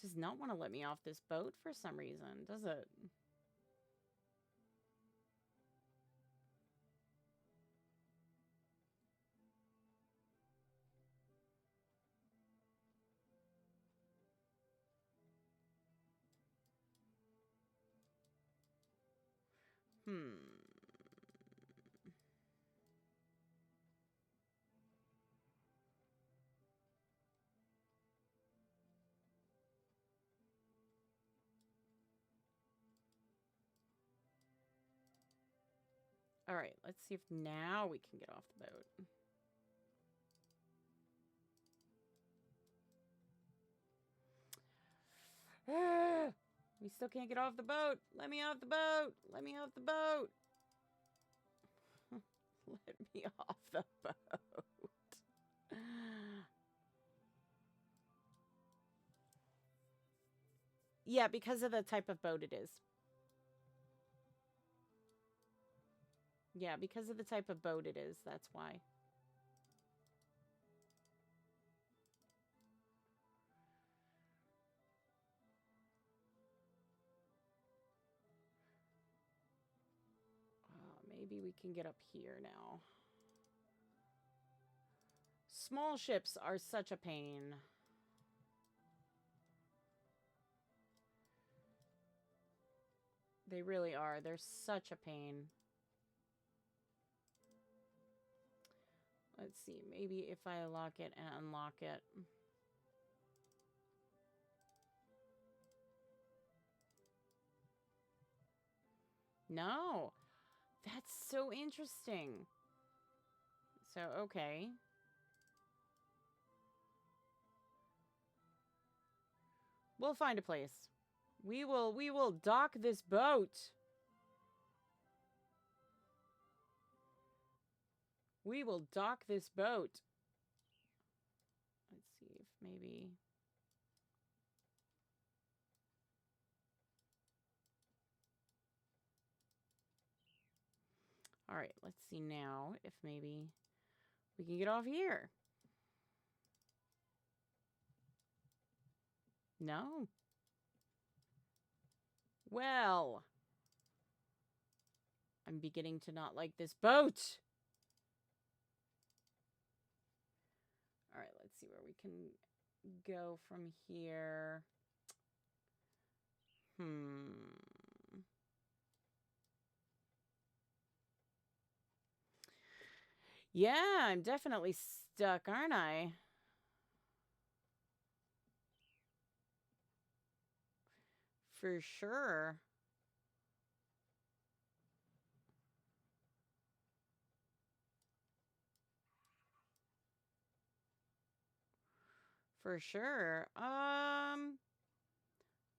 Does not want to let me off this boat for some reason, does it? Hmm. All right, let's see if now we can get off the boat. We still can't get off the boat. Let me off the boat. Let me off the boat. Let me off the boat. Yeah, because of the type of boat it is. Yeah, because of the type of boat it is. That's why. Maybe we can get up here now. Small ships are such a pain. They really are. They're such a pain. Let's see. Maybe if I lock it and unlock it. No. That's so interesting. So, okay. We'll find a place. We will dock this boat. We will dock this boat. Let's see if maybe... All right, let's see now if maybe we can get off here. No. Well, I'm beginning to not like this boat. All right, let's see where we can go from here. Yeah, I'm definitely stuck, aren't I? For sure. For sure.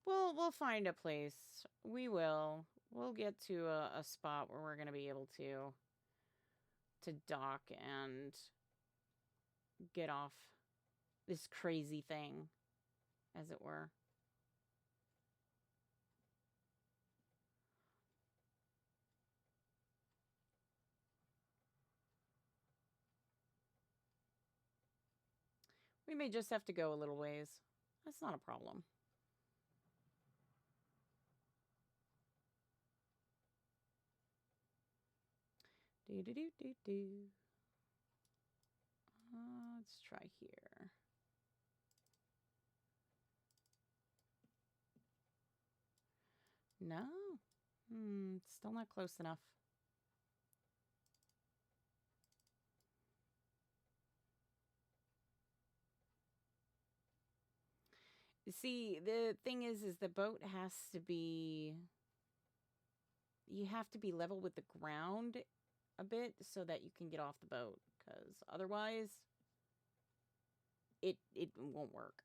We'll find a place. We will. We'll get to a spot where we're gonna be able to dock and get off this crazy thing, as it were. We may just have to go a little ways. That's not a problem. Do. Let's try here. No. Still not close enough. See, the thing is the boat has to be... You have to be level with the ground a bit so that you can get off the boat. Because otherwise, it won't work.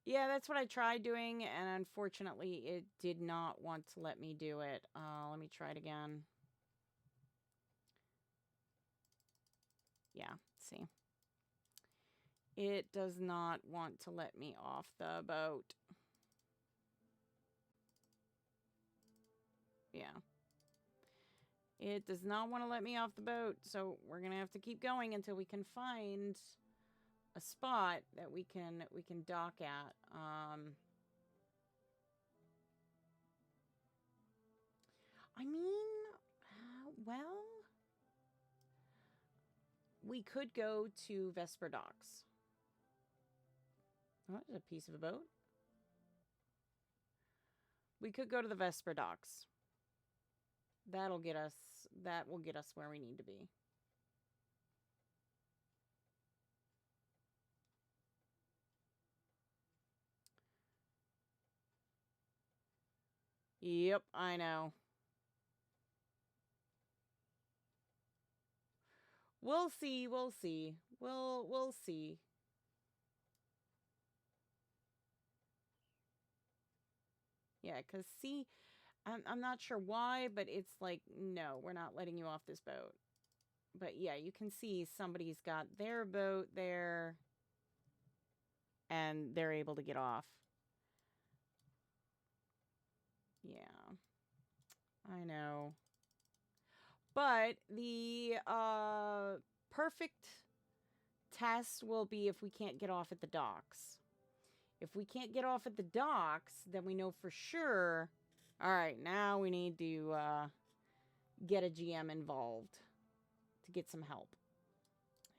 Yeah, that's what I tried doing, and unfortunately, it did not want to let me do it. Let me try it again. Yeah, see. It does not want to let me off the boat. Yeah. It does not want to let me off the boat, so we're going to have to keep going until we can find a spot that we can dock at. I mean, well, we could go to Vesper Docks. Oh, there's a piece of a boat. We could go to the Vesper Docks. That will get us where we need to be. Yep, I know. We'll see, we'll see. We'll see. Yeah, because see, I'm not sure why, but it's like, no, we're not letting you off this boat. But yeah, you can see somebody's got their boat there, and they're able to get off. Yeah, I know. But the perfect test will be if we can't get off at the docks. If we can't get off at the docks, then we know for sure, all right, now we need to get a GM involved to get some help.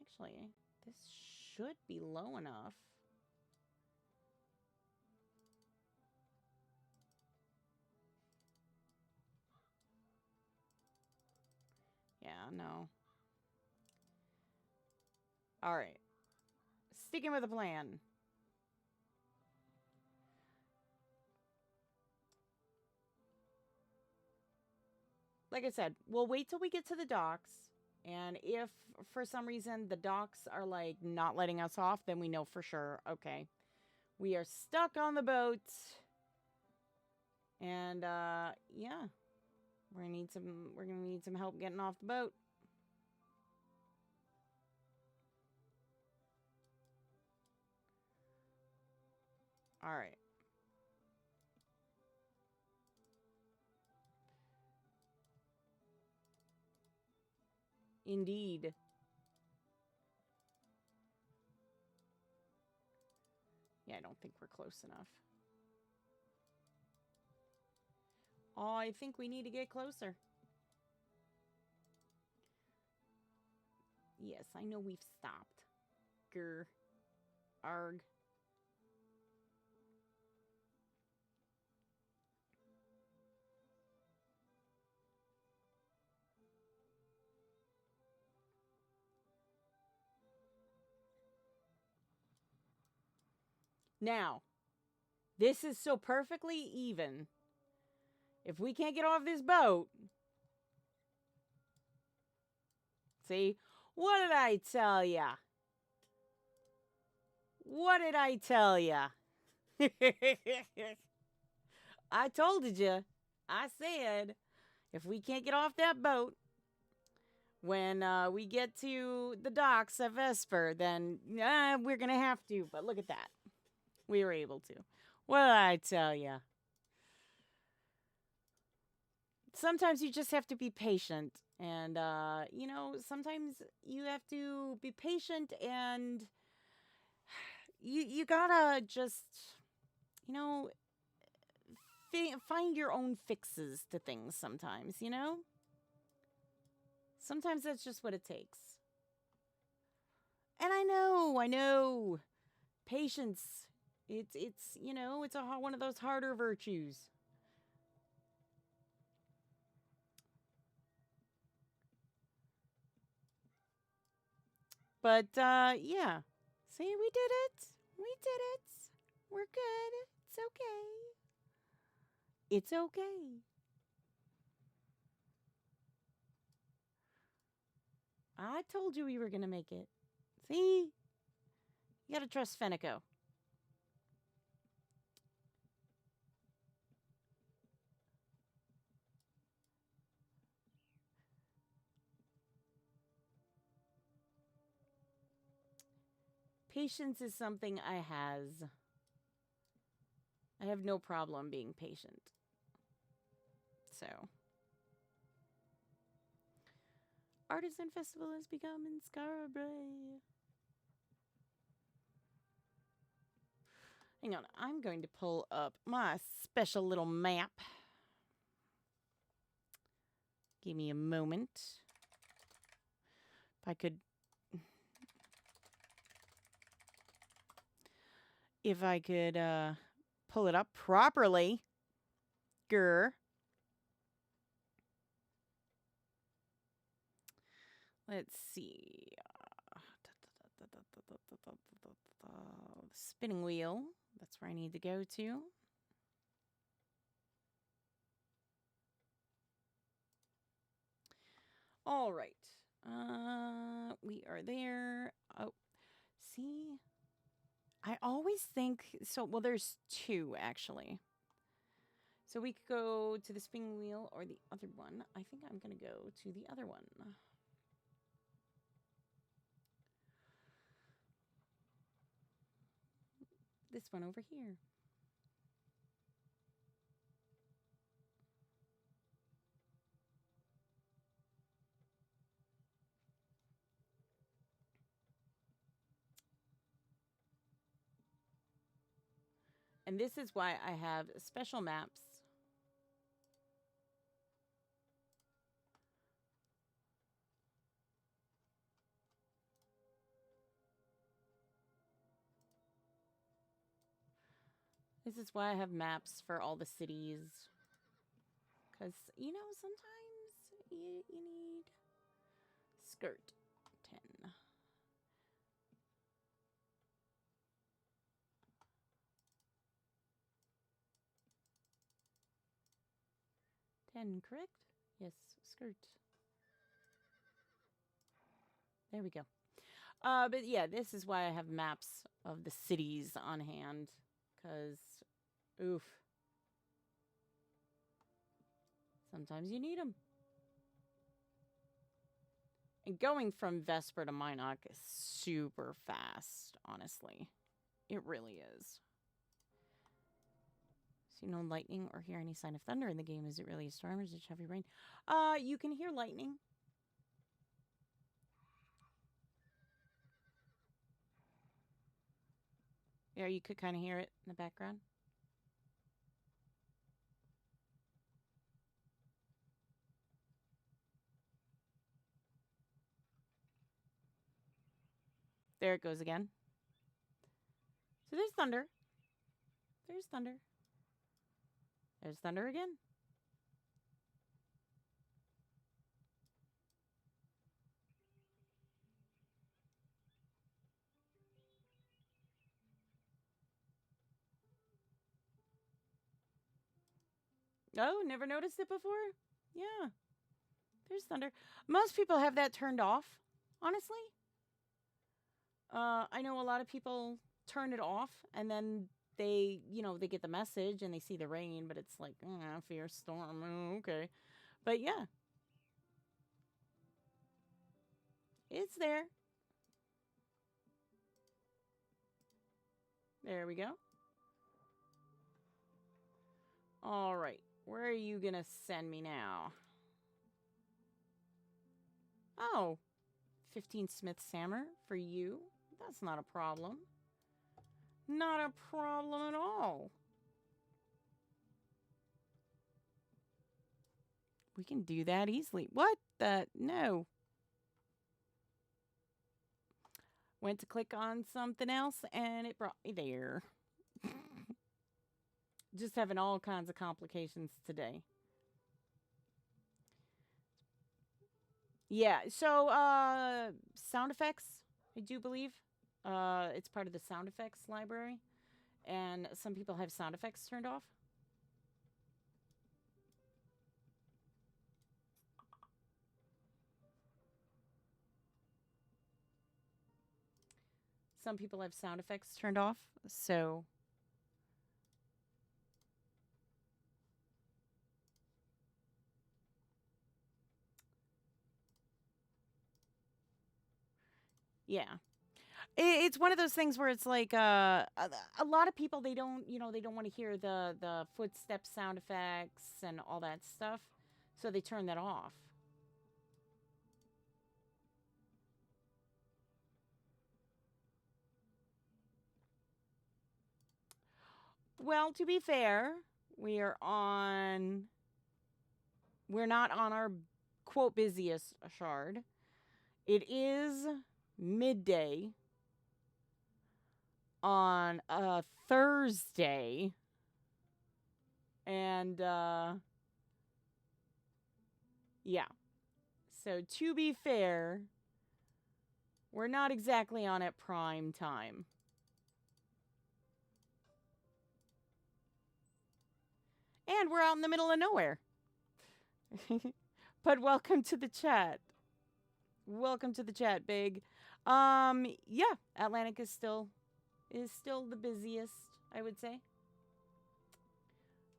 Actually, this should be low enough. Yeah, no. All right. Sticking with the plan. Like I said, we'll wait till we get to the docks. And if for some reason the docks are like not letting us off, then we know for sure, okay, we are stuck on the boat. And yeah, we're gonna need some help getting off the boat. All right. Indeed. Yeah, I don't think we're close enough. Oh, I think we need to get closer. Yes, I know we've stopped. Grr. Arg. Now, this is so perfectly even. If we can't get off this boat... See? What did I tell ya? What did I tell ya? I told you. I said, if we can't get off that boat when we get to the docks at Vesper, then we're going to have to. But look at that. We were able to. What did I tell ya? Sometimes you just have to be patient. And, you know, sometimes you have to be patient and you gotta just, you know, find your own fixes to things sometimes, you know? Sometimes that's just what it takes. And I know. Patience. It's you know, it's one of those harder virtues. But, yeah. See, we did it. We did it. We're good. It's okay. It's okay. I told you we were going to make it. See? You got to trust Fenneko. Patience is something I has. I have no problem being patient. So. Artisan Festival has begun in Scarborough. Hang on, I'm going to pull up my special little map. Give me a moment. If I could... If I could pull it up properly. Grr. Let's see. Spinning wheel. That's where I need to go to. All right. We are there. Oh, see? I always think... So, well, there's two, actually. So we could go to the spinning wheel or the other one. I think I'm going to go to the other one. This one over here. And this is why I have special maps. This is why I have maps for all the cities. Because, you know, sometimes you need skirt 10. Correct? Yes, skirt. There we go. But yeah, this is why I have maps of the cities on hand. Because, oof. Sometimes you need them. And going from Vesper to Minot is super fast, honestly. It really is. See no lightning or hear any sign of thunder in the game. Is it really a storm or is it heavy rain? You can hear lightning. Yeah, you could kind of hear it in the background. There it goes again. So there's thunder. There's thunder. There's thunder again. Oh, never noticed it before? Yeah. There's thunder. Most people have that turned off, honestly. I know a lot of people turn it off and then they, they get the message and they see the rain, but it's like, fierce storm. Oh, okay. But yeah, it's there. There we go. All right. Where are you going to send me now? Oh, 15 Smith Sammer for you. That's not a problem. Not a problem at all. We can do that easily. What the? No. Went to click on something else and it brought me there. Just having all kinds of complications today. Yeah, so sound effects, I do believe. It's part of the sound effects library. And some people have sound effects turned off. Some people have sound effects turned off. So yeah. It's one of those things where it's like a lot of people, they don't want to hear the footstep sound effects and all that stuff, so they turn that off. Well, to be fair, we're not on our quote busiest shard. It is midday on a Thursday. And yeah. So to be fair, we're not exactly on at prime time. And we're out in the middle of nowhere. But welcome to the chat. Welcome to the chat, Big. Yeah, Atlantic is still the busiest, I would say.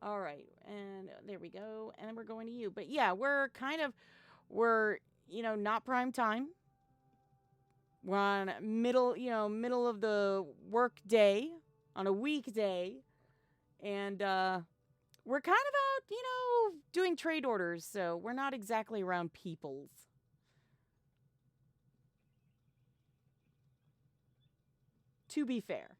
All right, and there we go. And then we're going to you. But yeah, we're not prime time. We're on middle of the work day on a weekday. And we're kind of out, doing trade orders, so we're not exactly around peoples. To be fair.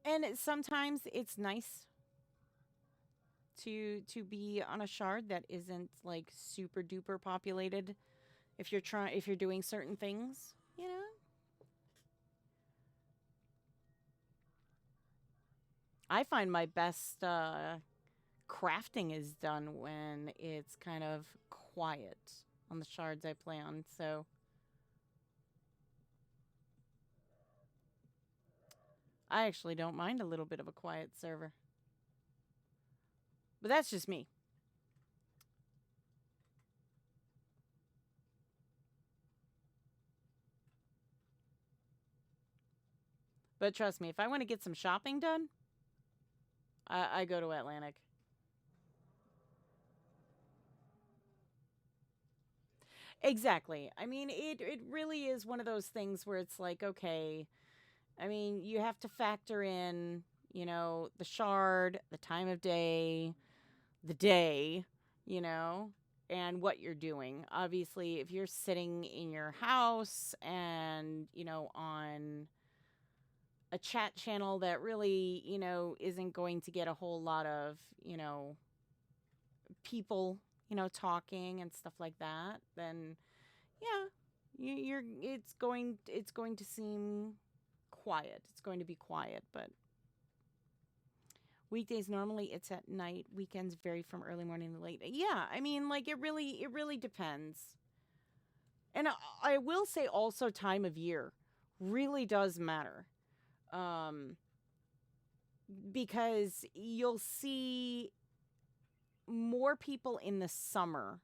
And sometimes it's nice to be on a shard that isn't like super duper populated if you're doing certain things, I find my best crafting is done when it's kind of quiet on the shards I play on. So I actually don't mind a little bit of a quiet server. But that's just me. But trust me, if I want to get some shopping done, I go to Atlantic. Exactly. I mean, it really is one of those things where it's like, okay, I mean, you have to factor in, the shard, the time of day, the day, you know, and what you're doing. Obviously, if you're sitting in your house and, on a chat channel that really, isn't going to get a whole lot of, people, talking and stuff like that, then yeah, you're it's going to seem quiet. It's going to be quiet, but weekdays normally it's at night. Weekends vary from early morning to late. Yeah, I mean, like it really depends. And I will say also time of year really does matter. Um because you'll see more people in the summer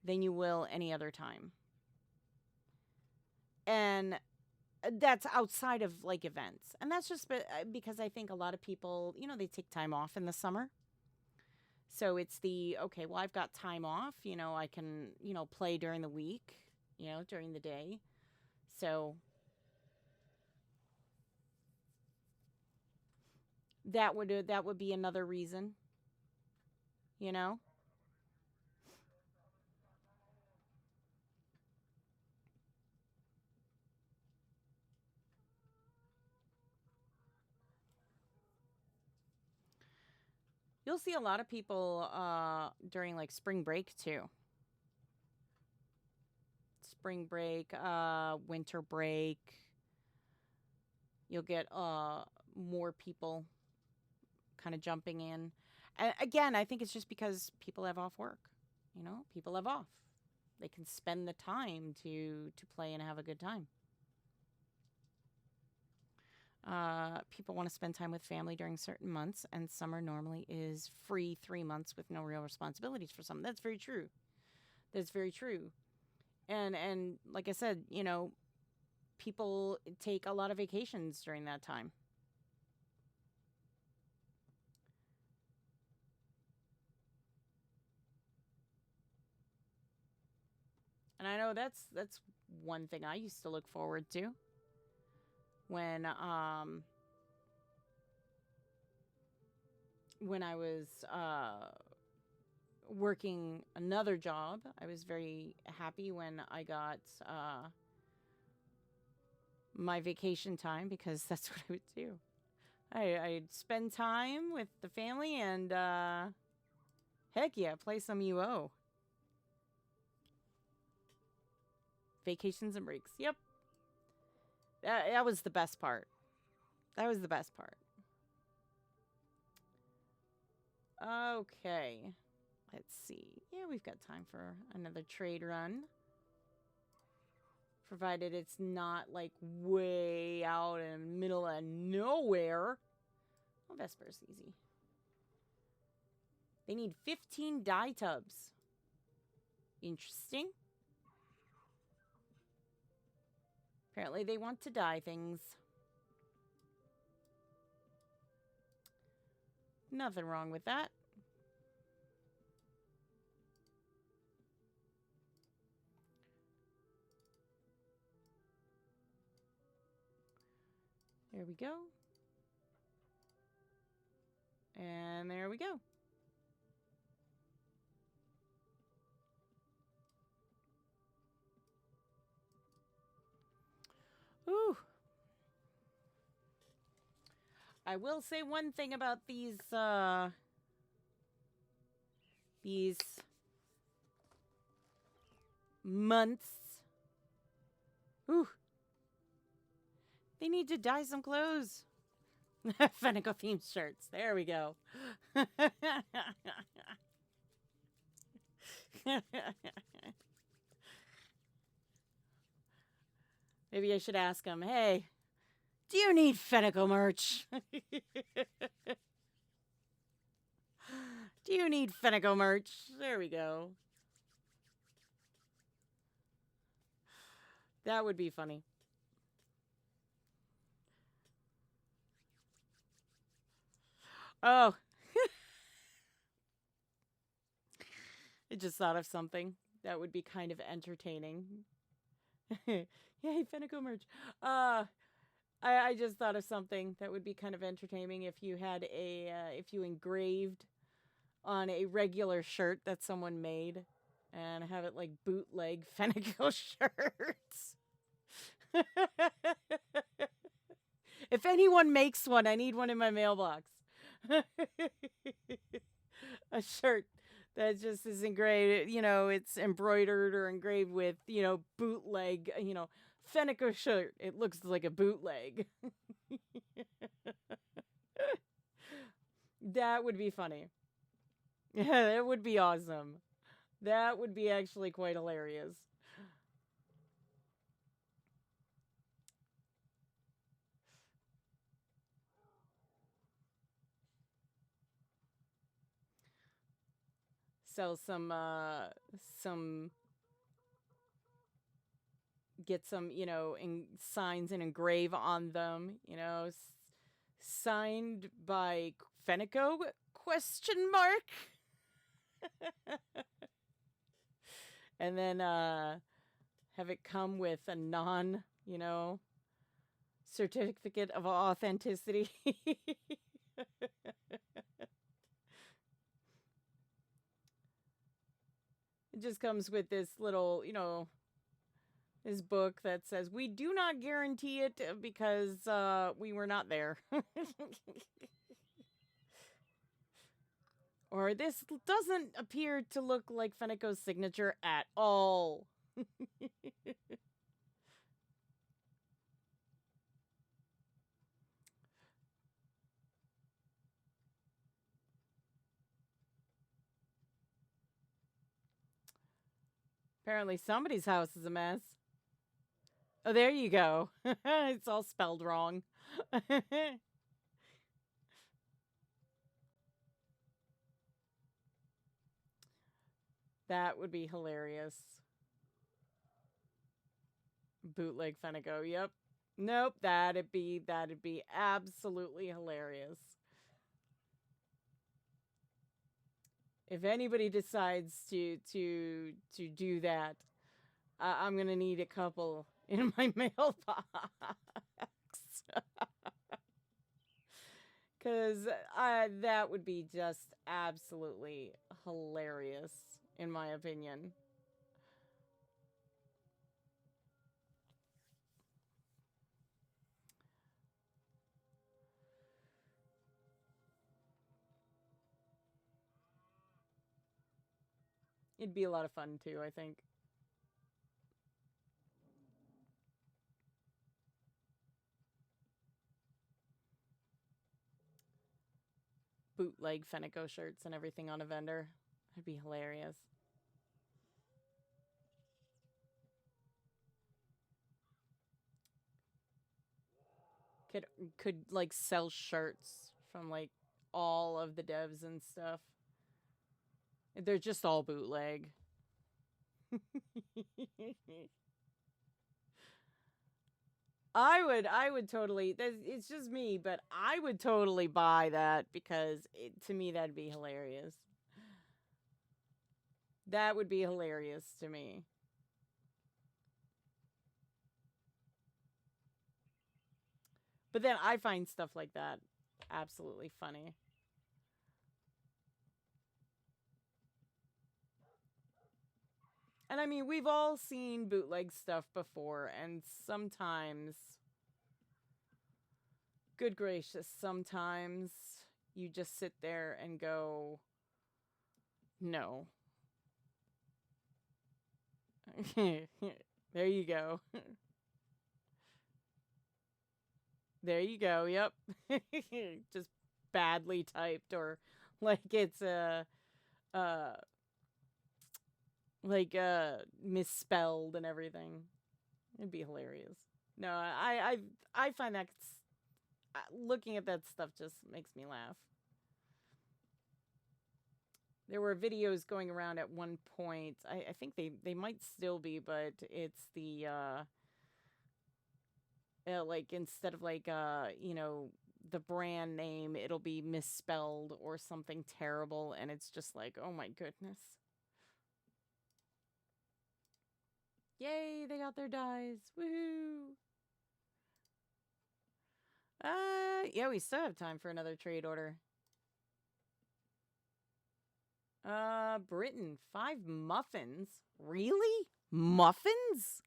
than you will any other time. And that's outside of like events. And that's just because I think a lot of people, they take time off in the summer. So it's okay, well, I've got time off, I can, play during the week, during the day. So that would be another reason, you know. You'll see a lot of people during like spring break too. Spring break, winter break. You'll get more people kind of jumping in. And again, I think it's just because people have off work. People have off. They can spend the time to play and have a good time. People want to spend time with family during certain months, and summer normally is free 3 months with no real responsibilities for some. That's very true. That's very true. And like I said, people take a lot of vacations during that time. And I know that's one thing I used to look forward to when when I was working another job. I was very happy when I got my vacation time because that's what I would do. I'd spend time with the family and heck yeah, play some UO. Vacations and breaks. Yep. That was the best part. That was the best part. Okay. Let's see. Yeah, we've got time for another trade run. Provided it's not like way out in the middle of nowhere. Oh, Vesper's easy. They need 15 dye tubs. Interesting. Apparently they want to dye things. Nothing wrong with that. There we go. And there we go. Ooh. I will say one thing about these months. Ooh. They need to dye some clothes. Fenneko themed shirts. There we go. Maybe I should ask him, hey, do you need Fenneko merch? Do you need Fenneko merch? There we go. That would be funny. Oh. I just thought of something that would be kind of entertaining. Yay, Fenneko merch. I just thought of something that would be kind of entertaining if you had if you engraved on a regular shirt that someone made and have it like bootleg Fenneko shirts. If anyone makes one, I need one in my mailbox. A shirt that just is engraved, it's embroidered or engraved with, bootleg, Fenneko shirt. It looks like a bootleg. That would be funny. Yeah, that would be awesome. That would be actually quite hilarious. Sell some get some, signs and engrave on them, signed by Fenneko question mark. And then have it come with a non, certificate of authenticity. It just comes with this little, this book that says, we do not guarantee it because we were not there. Or this doesn't appear to look like Fenneko's signature at all. Apparently somebody's house is a mess. Oh, there you go. It's all spelled wrong. That would be hilarious. Bootleg Fenneko, yep. Nope, that'd be absolutely hilarious. If anybody decides to do that, I'm gonna need a couple in my mailbox. Because that would be just absolutely hilarious, in my opinion. It'd be a lot of fun, too, I think. Bootleg Fenneko shirts and everything on a vendor. That'd be hilarious. Could like sell shirts from like all of the devs and stuff. They're just all bootleg. I would totally. It's just me, but I would totally buy that because to me that'd be hilarious. That would be hilarious to me. But then I find stuff like that absolutely funny. And I mean, we've all seen bootleg stuff before, and sometimes, good gracious, sometimes you just sit there and go, no. There you go. There you go. Yep. Just badly typed, or like it's uh misspelled and everything. It'd be hilarious. No, I find that looking at that stuff just makes me laugh. There were videos going around at one point. I think they might still be, but it's the like instead of like the brand name, it'll be misspelled or something terrible, and it's just like, oh my goodness. Yay, they got their dies. Woohoo. Yeah, we still have time for another trade order. Britain, 5 muffins. Really? Muffins?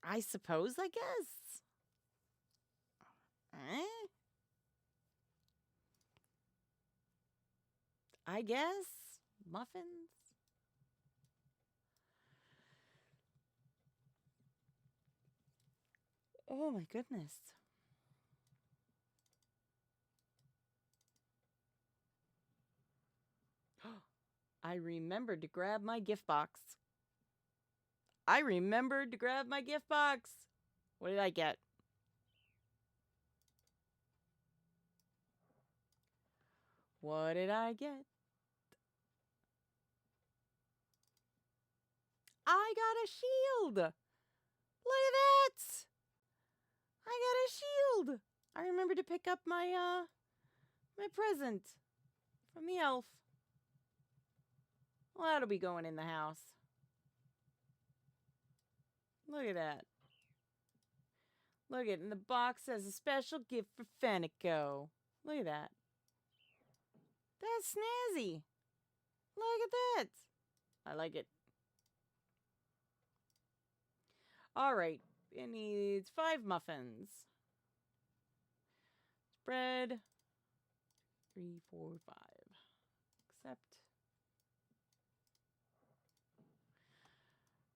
I suppose, I guess. Eh? I guess. Muffins? Oh my goodness. I remembered to grab my gift box. I remembered to grab my gift box. What did I get? What did I get? I got a shield. Look at that. I got a shield. I remembered to pick up my my present from the elf. Well, that'll be going in the house. Look at that. Look at it. And the box has a special gift for Fenneko. Look at that. That's snazzy. Look at that. I like it. All right. It needs 5 muffins. Spread. 3, 4, 5. Accept.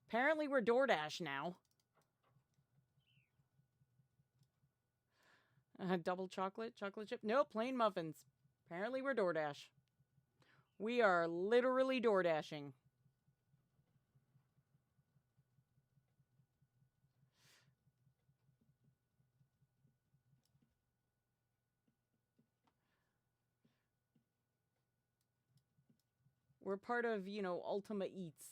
Apparently we're DoorDash now. Double chocolate chip. Nope, plain muffins. Apparently we're DoorDash. We are literally DoorDashing. We're part of, Ultima Eats.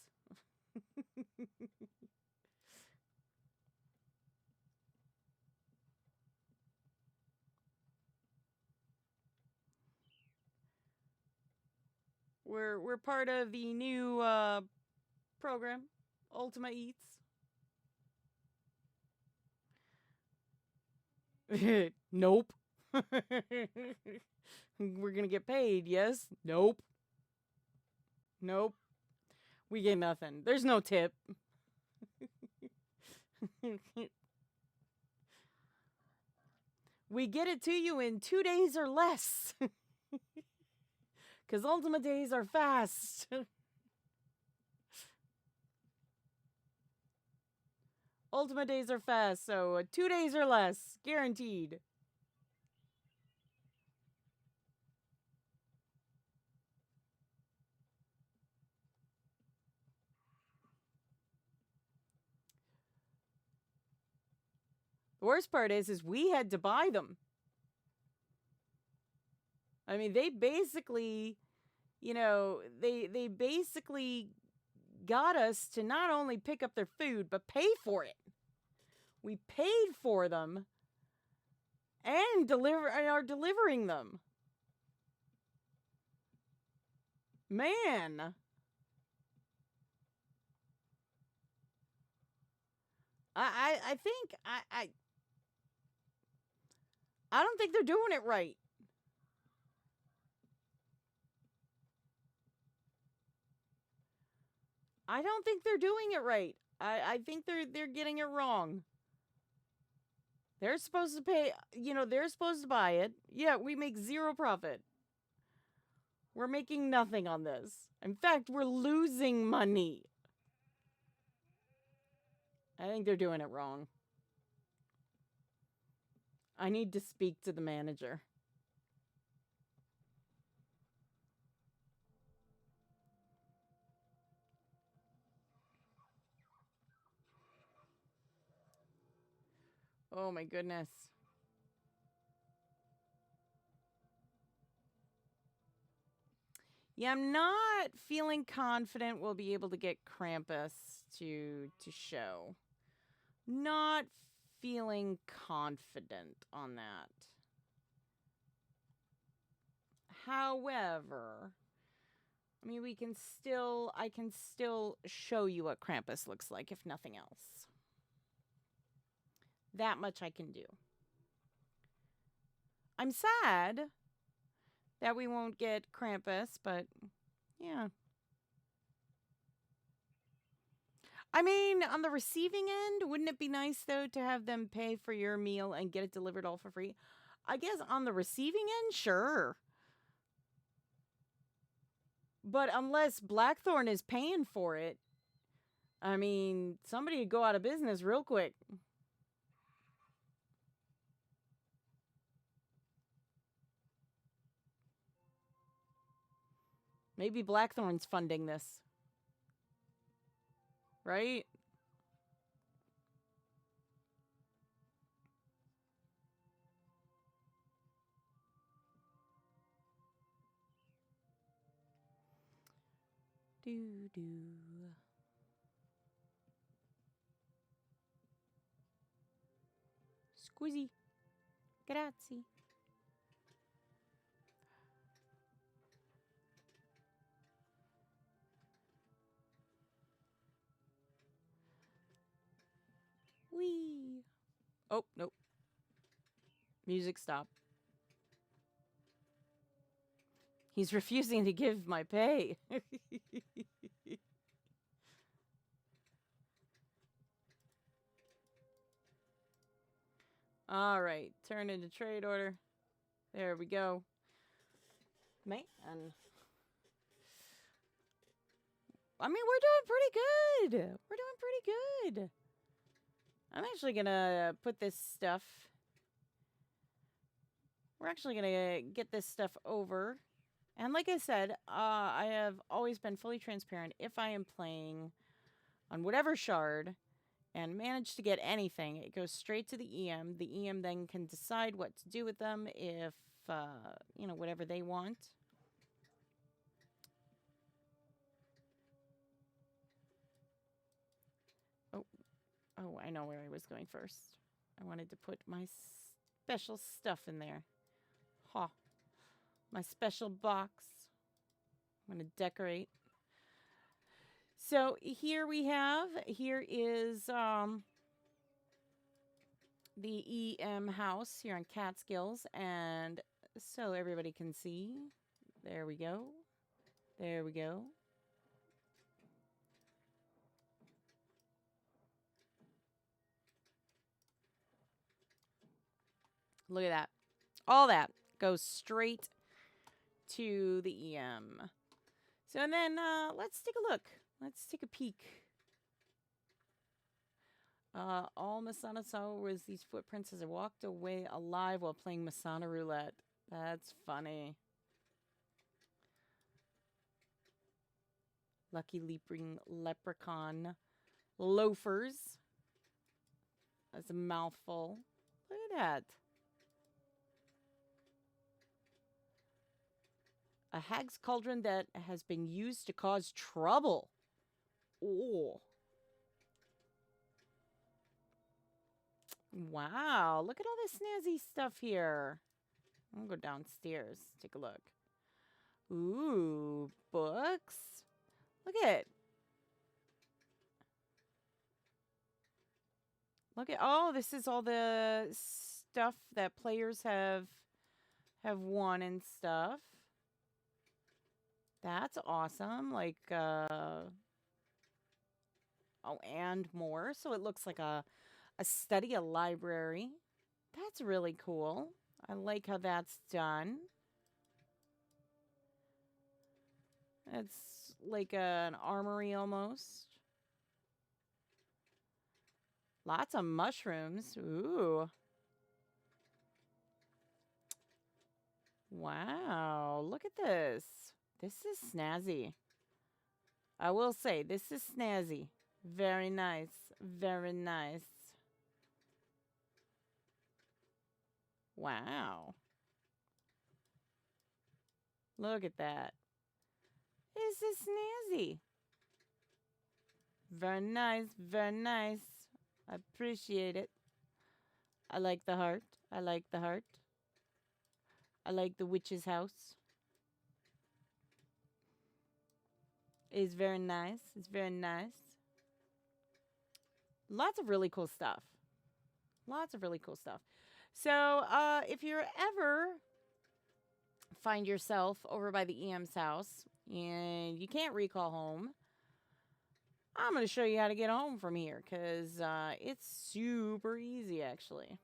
We're part of the new program, Ultima Eats. Nope. We're gonna get paid, yes? Nope. Nope. We get nothing. There's no tip. We get it to you in 2 days or less. Because Ultima days are fast. Ultima days are fast, so 2 days or less. Guaranteed. The worst part is we had to buy them. I mean, they basically, they basically got us to not only pick up their food, but pay for it. We paid for them and are delivering them. Man. I think I don't think they're doing it right. I don't think they're doing it right. I think they're getting it wrong. They're supposed to pay, they're supposed to buy it. Yeah, we make 0 profit. We're making nothing on this. In fact, we're losing money. I think they're doing it wrong. I need to speak to the manager. Oh my goodness. Yeah, I'm not feeling confident we'll be able to get Krampus to show. Not feeling confident on that. However, I mean, I can still show you what Krampus looks like, if nothing else. That much I can do. I'm sad that we won't get Krampus, but yeah. I mean, on the receiving end, wouldn't it be nice, though, to have them pay for your meal and get it delivered all for free? I guess on the receiving end, sure. But unless Blackthorn is paying for it, I mean, somebody would go out of business real quick. Maybe Blackthorn's funding this. Right? Do. Squizzy. Grazie. Wee. Oh, nope. Music stop. He's refusing to give my pay. All right, turn into trade order. There we go. Man. I mean, we're doing pretty good. We're doing pretty good. I'm actually gonna put this stuff. We're actually gonna get this stuff over. And like I said, I have always been fully transparent. If I am playing on whatever shard and manage to get anything, it goes straight to the EM. The EM then can decide what to do with them if, you know, whatever they want. Oh, I know where I was going first. I wanted to put my special stuff in there. Ha. My special box. I'm going to decorate. So here is the EM house here on Catskills. And so everybody can see. There we go. There we go. Look at that. All that goes straight to the EM. So, and then let's take a look. Let's take a peek. All Masana saw was these footprints as I walked away alive while playing Masana Roulette. That's funny. Lucky Leaping Leprechaun loafers. That's a mouthful. Look at that. A hag's cauldron that has been used to cause trouble. Oh. Wow. Look at all this snazzy stuff here. I'm going to go downstairs. Take a look. Ooh, books. Look at it. Look at, oh, this is all the stuff that players have won and stuff. That's awesome. Like, oh, and more. So it looks like a study, a library. That's really cool. I like how that's done. It's like an armory almost. Lots of mushrooms. Ooh. Wow, look at this. This is snazzy. I will say, this is snazzy. Very nice. Very nice. Wow. Look at that. This is snazzy. Very nice. Very nice. I appreciate it. I like the heart. I like the heart. I like the witch's house. It's very nice. It's very nice. Lots of really cool stuff. Lots of really cool stuff. So, if you're ever find yourself over by the EM's house and you can't recall home, I'm going to show you how to get home from here because it's super easy, actually.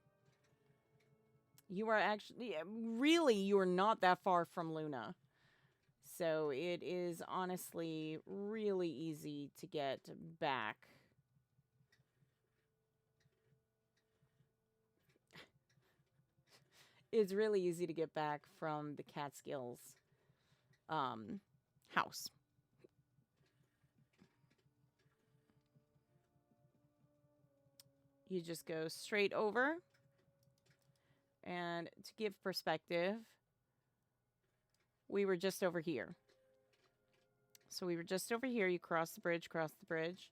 You are actually, really, you are not that far from Luna. So it is honestly really easy to get back. It's really easy to get back from the Catskills house. You just go straight over. And to give perspective, we were just over here. So we were just over here. You cross the bridge, cross the bridge.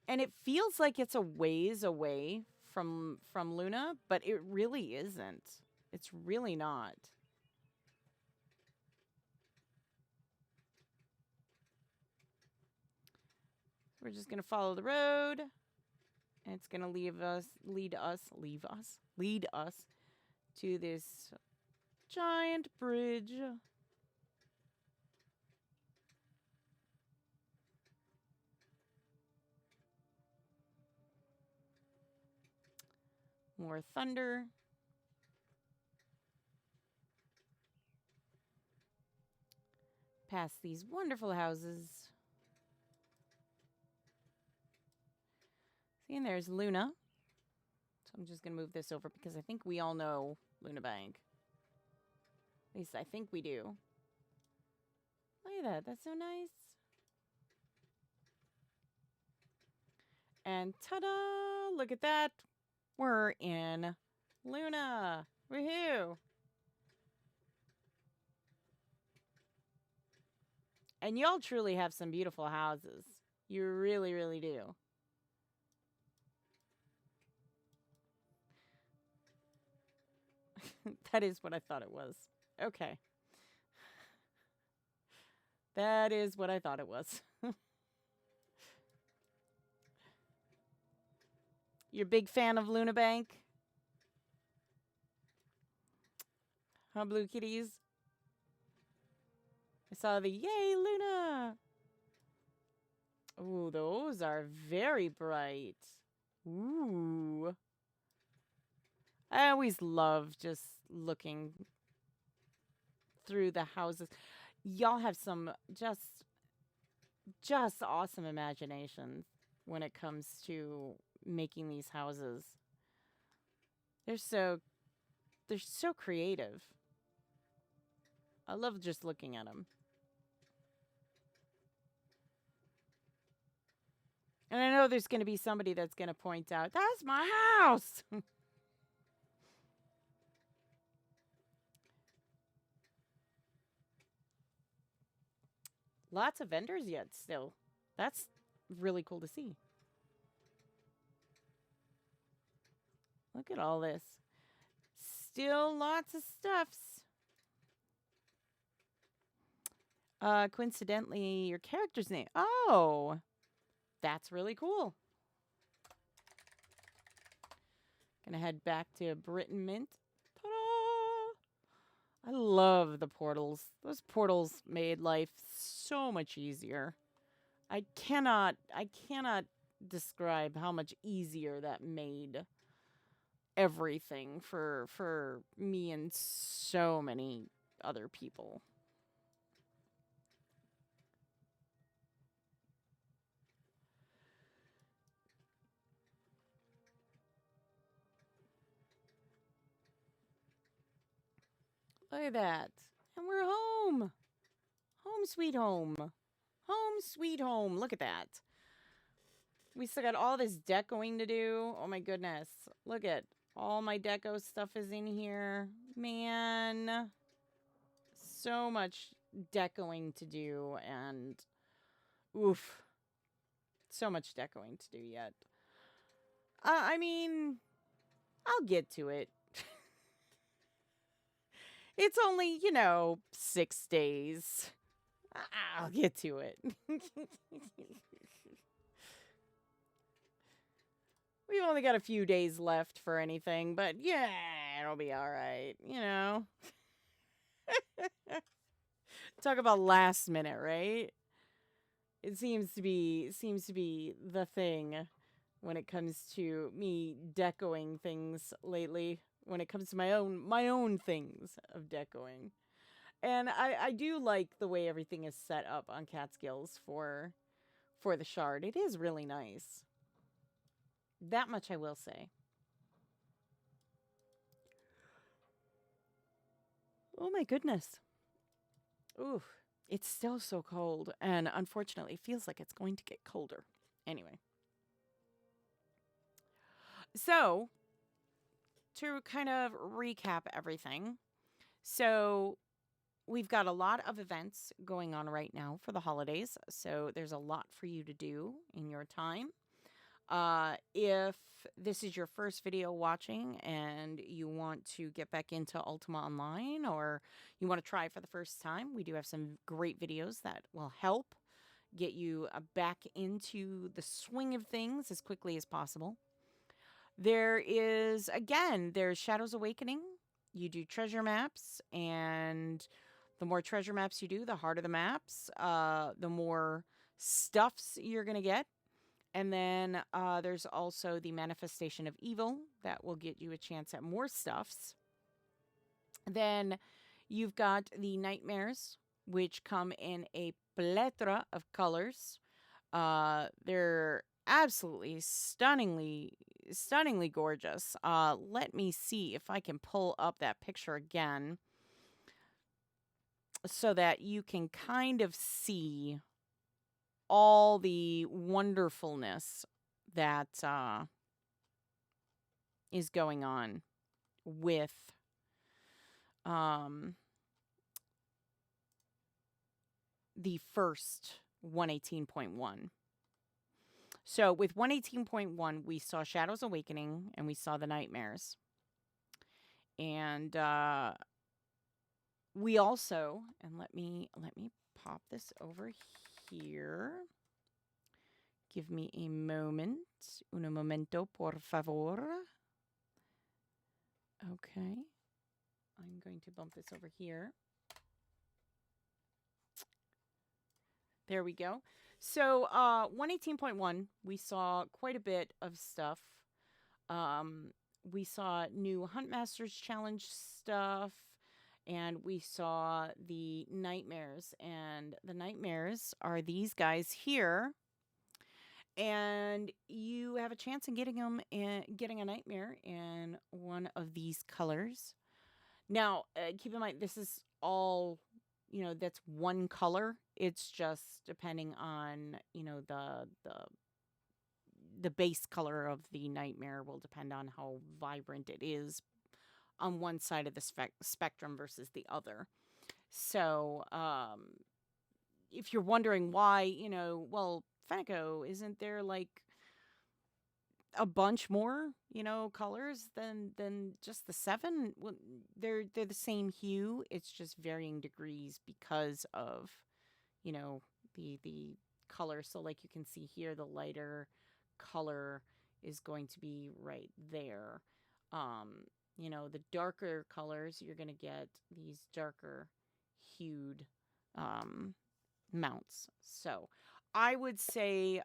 And it feels like it's a ways away from Luna, but it really isn't. It's really not. We're just going to follow the road. And it's going to lead us to this giant bridge. More thunder. Past these wonderful houses. See, and there's Luna. So I'm just going to move this over because I think we all know Luna Bank. At least I think we do. Look at that. That's so nice. And ta-da! Look at that. We're in Luna. Woohoo! And y'all truly have some beautiful houses. You really, really do. That is what I thought it was. Okay. That is what I thought it was. You're a big fan of Luna Bank? Huh, Blue Kitties? I saw the yay, Luna! Ooh, those are very bright. Ooh. I always love just looking through the houses. Y'all have some just awesome imaginations when it comes to making these houses. They're so creative. I love just looking at them. And I know there's going to be somebody that's going to point out, that's my house. Lots of vendors yet still. That's really cool to see. Look at all this. Still lots of stuffs. Coincidentally, your character's name. Oh, that's really cool. Gonna head back to Britain Mint. Ta-da! I love the portals. Those portals made life so much easier. I cannot describe how much easier that made everything for me and so many other people. Look at that. And we're home. Home sweet home. Home sweet home. Look at that. We still got all this decoing to do. Oh my goodness. Look at all my deco stuff is in here. Man. So much decoing to do and oof. So much decoing to do yet. I mean, I'll get to it. It's only, 6 days. I'll get to it. We've only got a few days left for anything, but yeah, it'll be all right, Talk about last minute, right? It seems to be the thing when it comes to me decoing things lately. When it comes to my own things of decoing, and I do like the way everything is set up on Catskills for the shard. It is really nice. That much I will say. Oh my goodness. Ooh, it's still so cold, and unfortunately, it feels like it's going to get colder. Anyway. So, to kind of recap everything. So, we've got a lot of events going on right now for the holidays. So, there's a lot for you to do in your time. If this is your first video watching and you want to get back into Ultima Online or you want to try for the first time, we do have some great videos that will help get you back into the swing of things as quickly as possible. There's Shadows Awakening. You do treasure maps, and the more treasure maps you do, the harder the maps, the more stuffs you're going to get. And then there's also the Manifestation of Evil that will get you a chance at more stuffs. Then you've got the Nightmares, which come in a plethora of colors. They're absolutely stunningly gorgeous. Let me see if I can pull up that picture again so that you can kind of see all the wonderfulness that is going on with the first 118.1. So with 118.1, we saw Shadows Awakening and we saw the Nightmares. And we also, and let me pop this over here. Give me a moment. Un momento, por favor. Okay. I'm going to bump this over here. There we go. So 118.1, we saw quite a bit of stuff. We saw new Huntmasters Challenge stuff, and we saw the Nightmares. And the Nightmares are these guys here. And you have a chance in getting a Nightmare in one of these colors. Now, keep in mind, this is all, that's one color. It's just depending on, the base color of the Nightmare will depend on how vibrant it is on one side of the spectrum versus the other. So, if you're wondering why, Fenneko, isn't there like a bunch more, colors than just the 7? Well, they're the same hue. It's just varying degrees because of, the color. So like you can see here, the lighter color is going to be right there. The darker colors, you're going to get these darker hued mounts. So I would say,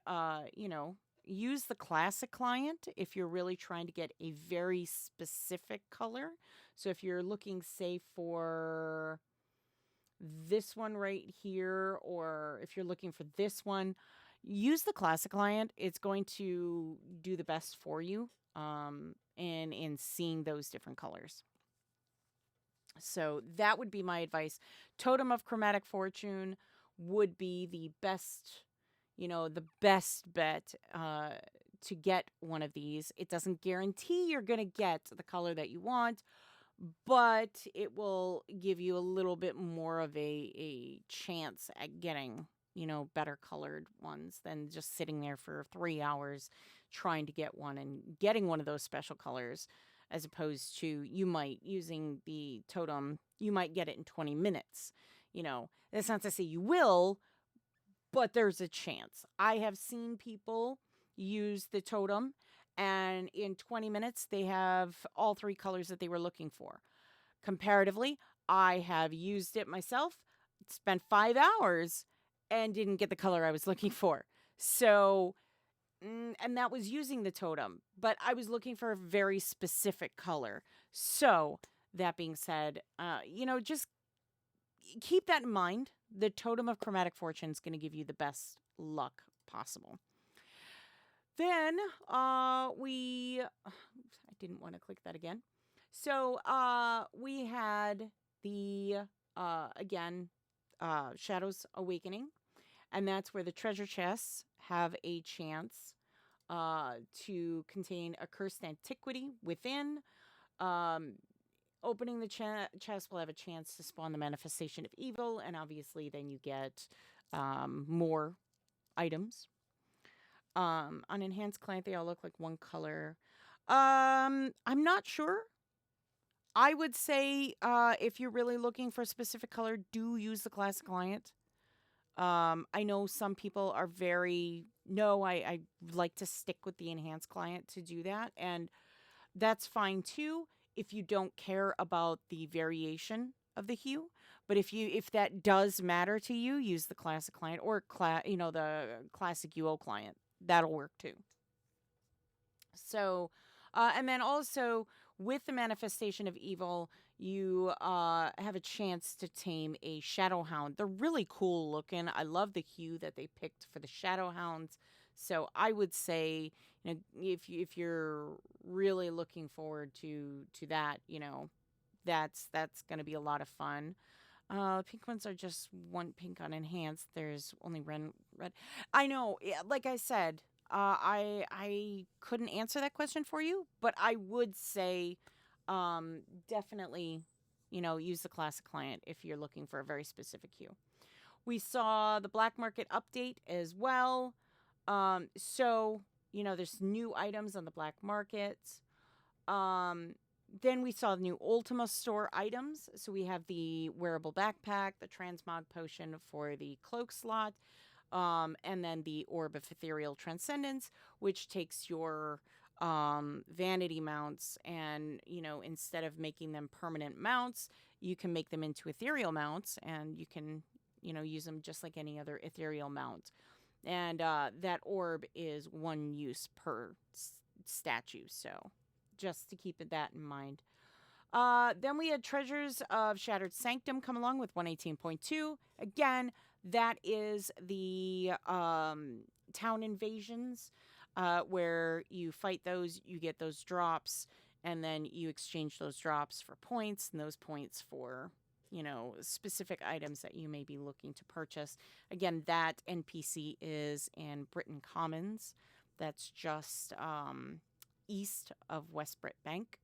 use the classic client if you're really trying to get a very specific color. So if you're looking, say, for this one right here, or if you're looking for this one, use the classic client. It's going to do the best for you in seeing those different colors. So that would be my advice. Totem of Chromatic Fortune would be the best, the best bet to get one of these. It doesn't guarantee you're going to get the color that you want, but it will give you a little bit more of a chance at getting, better colored ones than just sitting there for 3 hours trying to get one and getting one of those special colors, as opposed to you might using the totem, you might get it in 20 minutes. That's not to say you will, but there's a chance. I have seen people use the totem, and in 20 minutes, they have all three colors that they were looking for. Comparatively, I have used it myself, spent 5 hours, and didn't get the color I was looking for. So, and that was using the totem, but I was looking for a very specific color. So, that being said, just keep that in mind. The Totem of Chromatic Fortune is going to give you the best luck possible. Then I didn't want to click that again. So we had the again Shadows Awakening, and that's where the treasure chests have a chance to contain a cursed antiquity within. Um, Opening the chest will have a chance to spawn the manifestation of evil, and obviously then you get more items. On enhanced client, they all look like one color. I'm not sure. I would say if you're really looking for a specific color, do use the classic client. I know some people are very, no, I like to stick with the enhanced client to do that. And that's fine too if you don't care about the variation of the hue. But if that does matter to you, use the classic client or the classic UO client. That'll work too. So, and then also with the manifestation of evil, you have a chance to tame a shadow hound. They're really cool looking. I love the hue that they picked for the shadow hounds. So I would say, if you're really looking forward to that, that's going to be a lot of fun. Pink ones are just one pink on enhanced. There's only red. I know. Like I said, I couldn't answer that question for you, but I would say, definitely, use the classic client if you're looking for a very specific hue. We saw the black market update as well. So there's new items on the black market. Then we saw the new Ultima store items. So we have the wearable backpack, the transmog potion for the cloak slot, and then the Orb of Ethereal Transcendence, which takes your vanity mounts and, instead of making them permanent mounts, you can make them into ethereal mounts, and you can, use them just like any other ethereal mount. And that orb is one use per statue, so just to keep that in mind. Then we had Treasures of Shattered Sanctum come along with 118.2. Again, that is the town invasions where you fight those, you get those drops, and then you exchange those drops for points, and those points for, specific items that you may be looking to purchase. Again, that NPC is in Britain Commons. That's just east of West Brit Bank.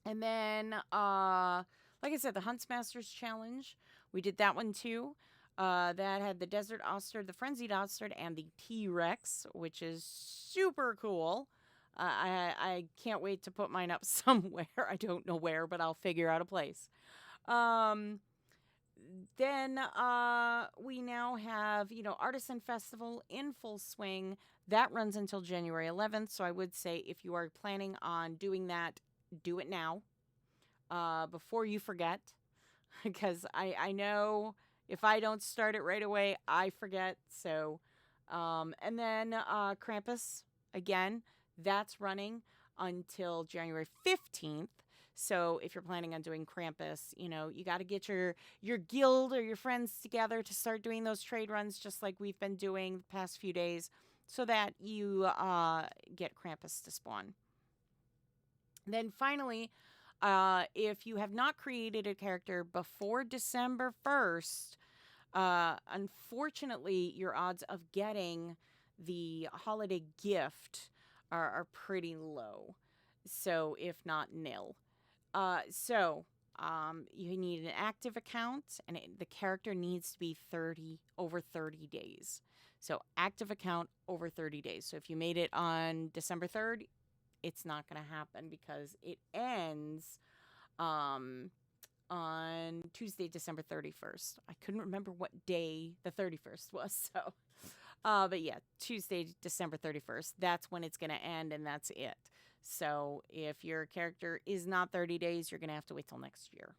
And then, like I said, the Huntsmasters Challenge, we did that one too. That had the Desert Ostrich, the Frenzied Ostrich, and the T-Rex, which is super cool. I can't wait to put mine up somewhere. I don't know where, but I'll figure out a place. Then we now have, Artisan Festival in full swing. That runs until January 11th. So I would say if you are planning on doing that, do it now before you forget. Because I know if I don't start it right away, I forget. So, and then Krampus, again, that's running until January 15th. So if you're planning on doing Krampus, you got to get your guild or your friends together to start doing those trade runs just like we've been doing the past few days so that you get Krampus to spawn. Then finally, If you have not created a character before December 1st, unfortunately, your odds of getting the holiday gift are pretty low. So, if not nil. You need an active account, and the character needs to be over 30 days. So, active account over 30 days. So, if you made it on December 3rd, it's not going to happen because it ends on Tuesday, December 31st. I couldn't remember what day the 31st was. But yeah, Tuesday, December 31st. That's when it's going to end, and that's it. So if your character is not 30 days, you're going to have to wait till next year.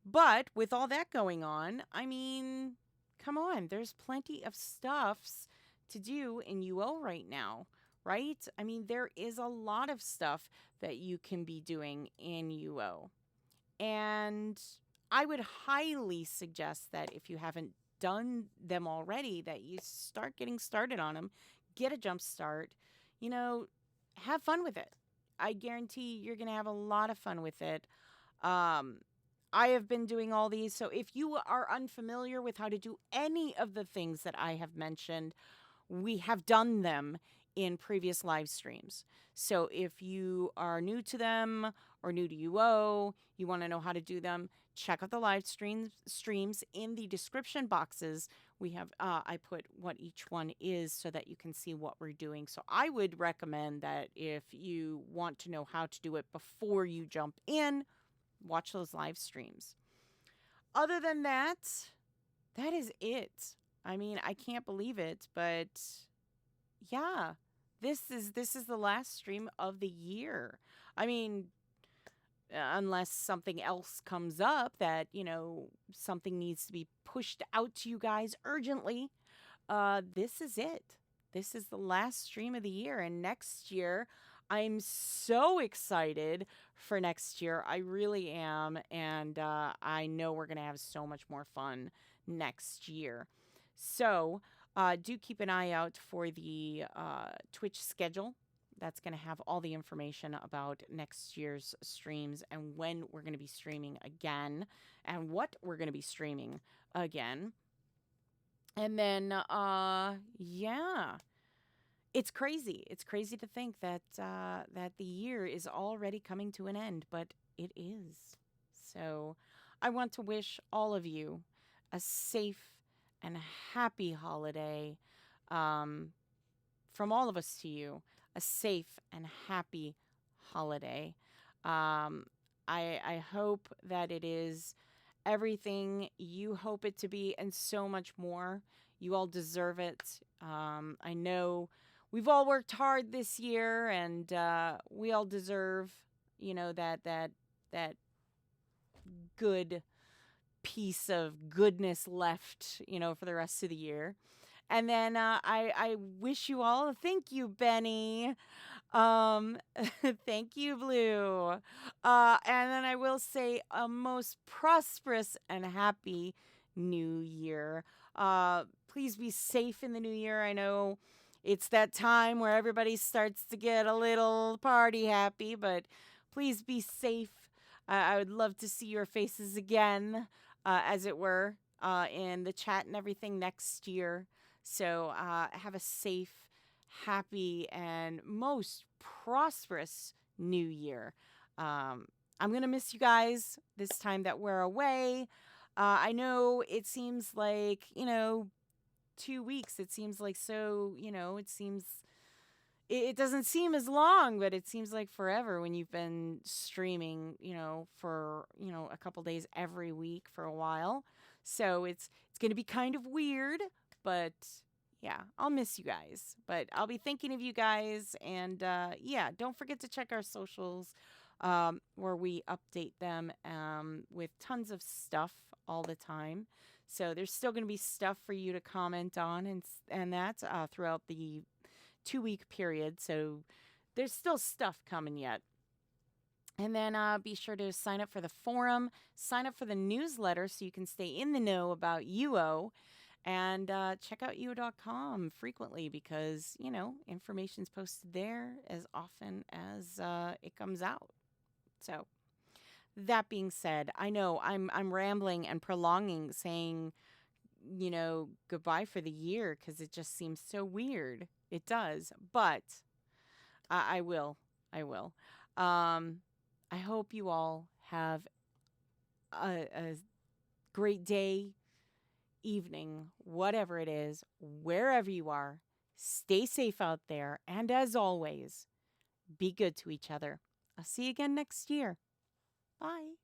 But with all that going on, I mean, come on, there's plenty of stuffs to do in UO right now, right? I mean, there is a lot of stuff that you can be doing in UO. And I would highly suggest that if you haven't done them already, that you start getting started on them, get a jump start, have fun with it. I guarantee you're going to have a lot of fun with it. I have been doing all these. So if you are unfamiliar with how to do any of the things that I have mentioned, we have done them in previous live streams. So if you are new to them or new to UO, you want to know how to do them, check out the live streams in the description boxes. We have I put what each one is so that you can see what we're doing. So I would recommend that if you want to know how to do it before you jump in, watch those live streams. Other than that, that is it. I mean, I can't believe it, but yeah, this is the last stream of the year. I mean, unless something else comes up that, something needs to be pushed out to you guys urgently, this is it. This is the last stream of the year. And next year, I'm so excited for next year. I really am. And I know we're going to have so much more fun next year. So do keep an eye out for the Twitch schedule. That's going to have all the information about next year's streams and when we're going to be streaming again and what we're going to be streaming again. And then, yeah, it's crazy. It's crazy to think that that the year is already coming to an end, but it is. So I want to wish all of you a safe and happy holiday. From all of us to you, a safe and happy holiday. I hope that it is everything you hope it to be and so much more. You all deserve it. I know we've all worked hard this year, and we all deserve, that good piece of goodness left, for the rest of the year. And then I wish you all, thank you, Benny. Thank you, Blue. And then I will say a most prosperous and happy new year. Please be safe in the new year. I know it's that time where everybody starts to get a little party happy, but please be safe. I would love to see your faces again, as it were, in the chat and everything next year. So have a safe, happy, and most prosperous new year. I'm going to miss you guys this time that we're away. I know it seems like, 2 weeks. It seems like it doesn't seem as long, but it seems like forever when you've been streaming, for, a couple days every week for a while. So it's going to be kind of weird. But yeah, I'll miss you guys. But I'll be thinking of you guys. And yeah, don't forget to check our socials where we update them with tons of stuff all the time. So there's still going to be stuff for you to comment on and that throughout the 2-week period. So there's still stuff coming yet. And then be sure to sign up for the forum, sign up for the newsletter so you can stay in the know about UO. And check out UO.com frequently because, information's posted there as often as it comes out. So That being said, I know I'm rambling and prolonging saying, goodbye for the year because it just seems so weird. It does, but I will. I will. Um, I hope you all have a great day, evening, whatever it is, wherever you are. Stay safe out there. And as always, be good to each other. I'll see you again next year. Bye.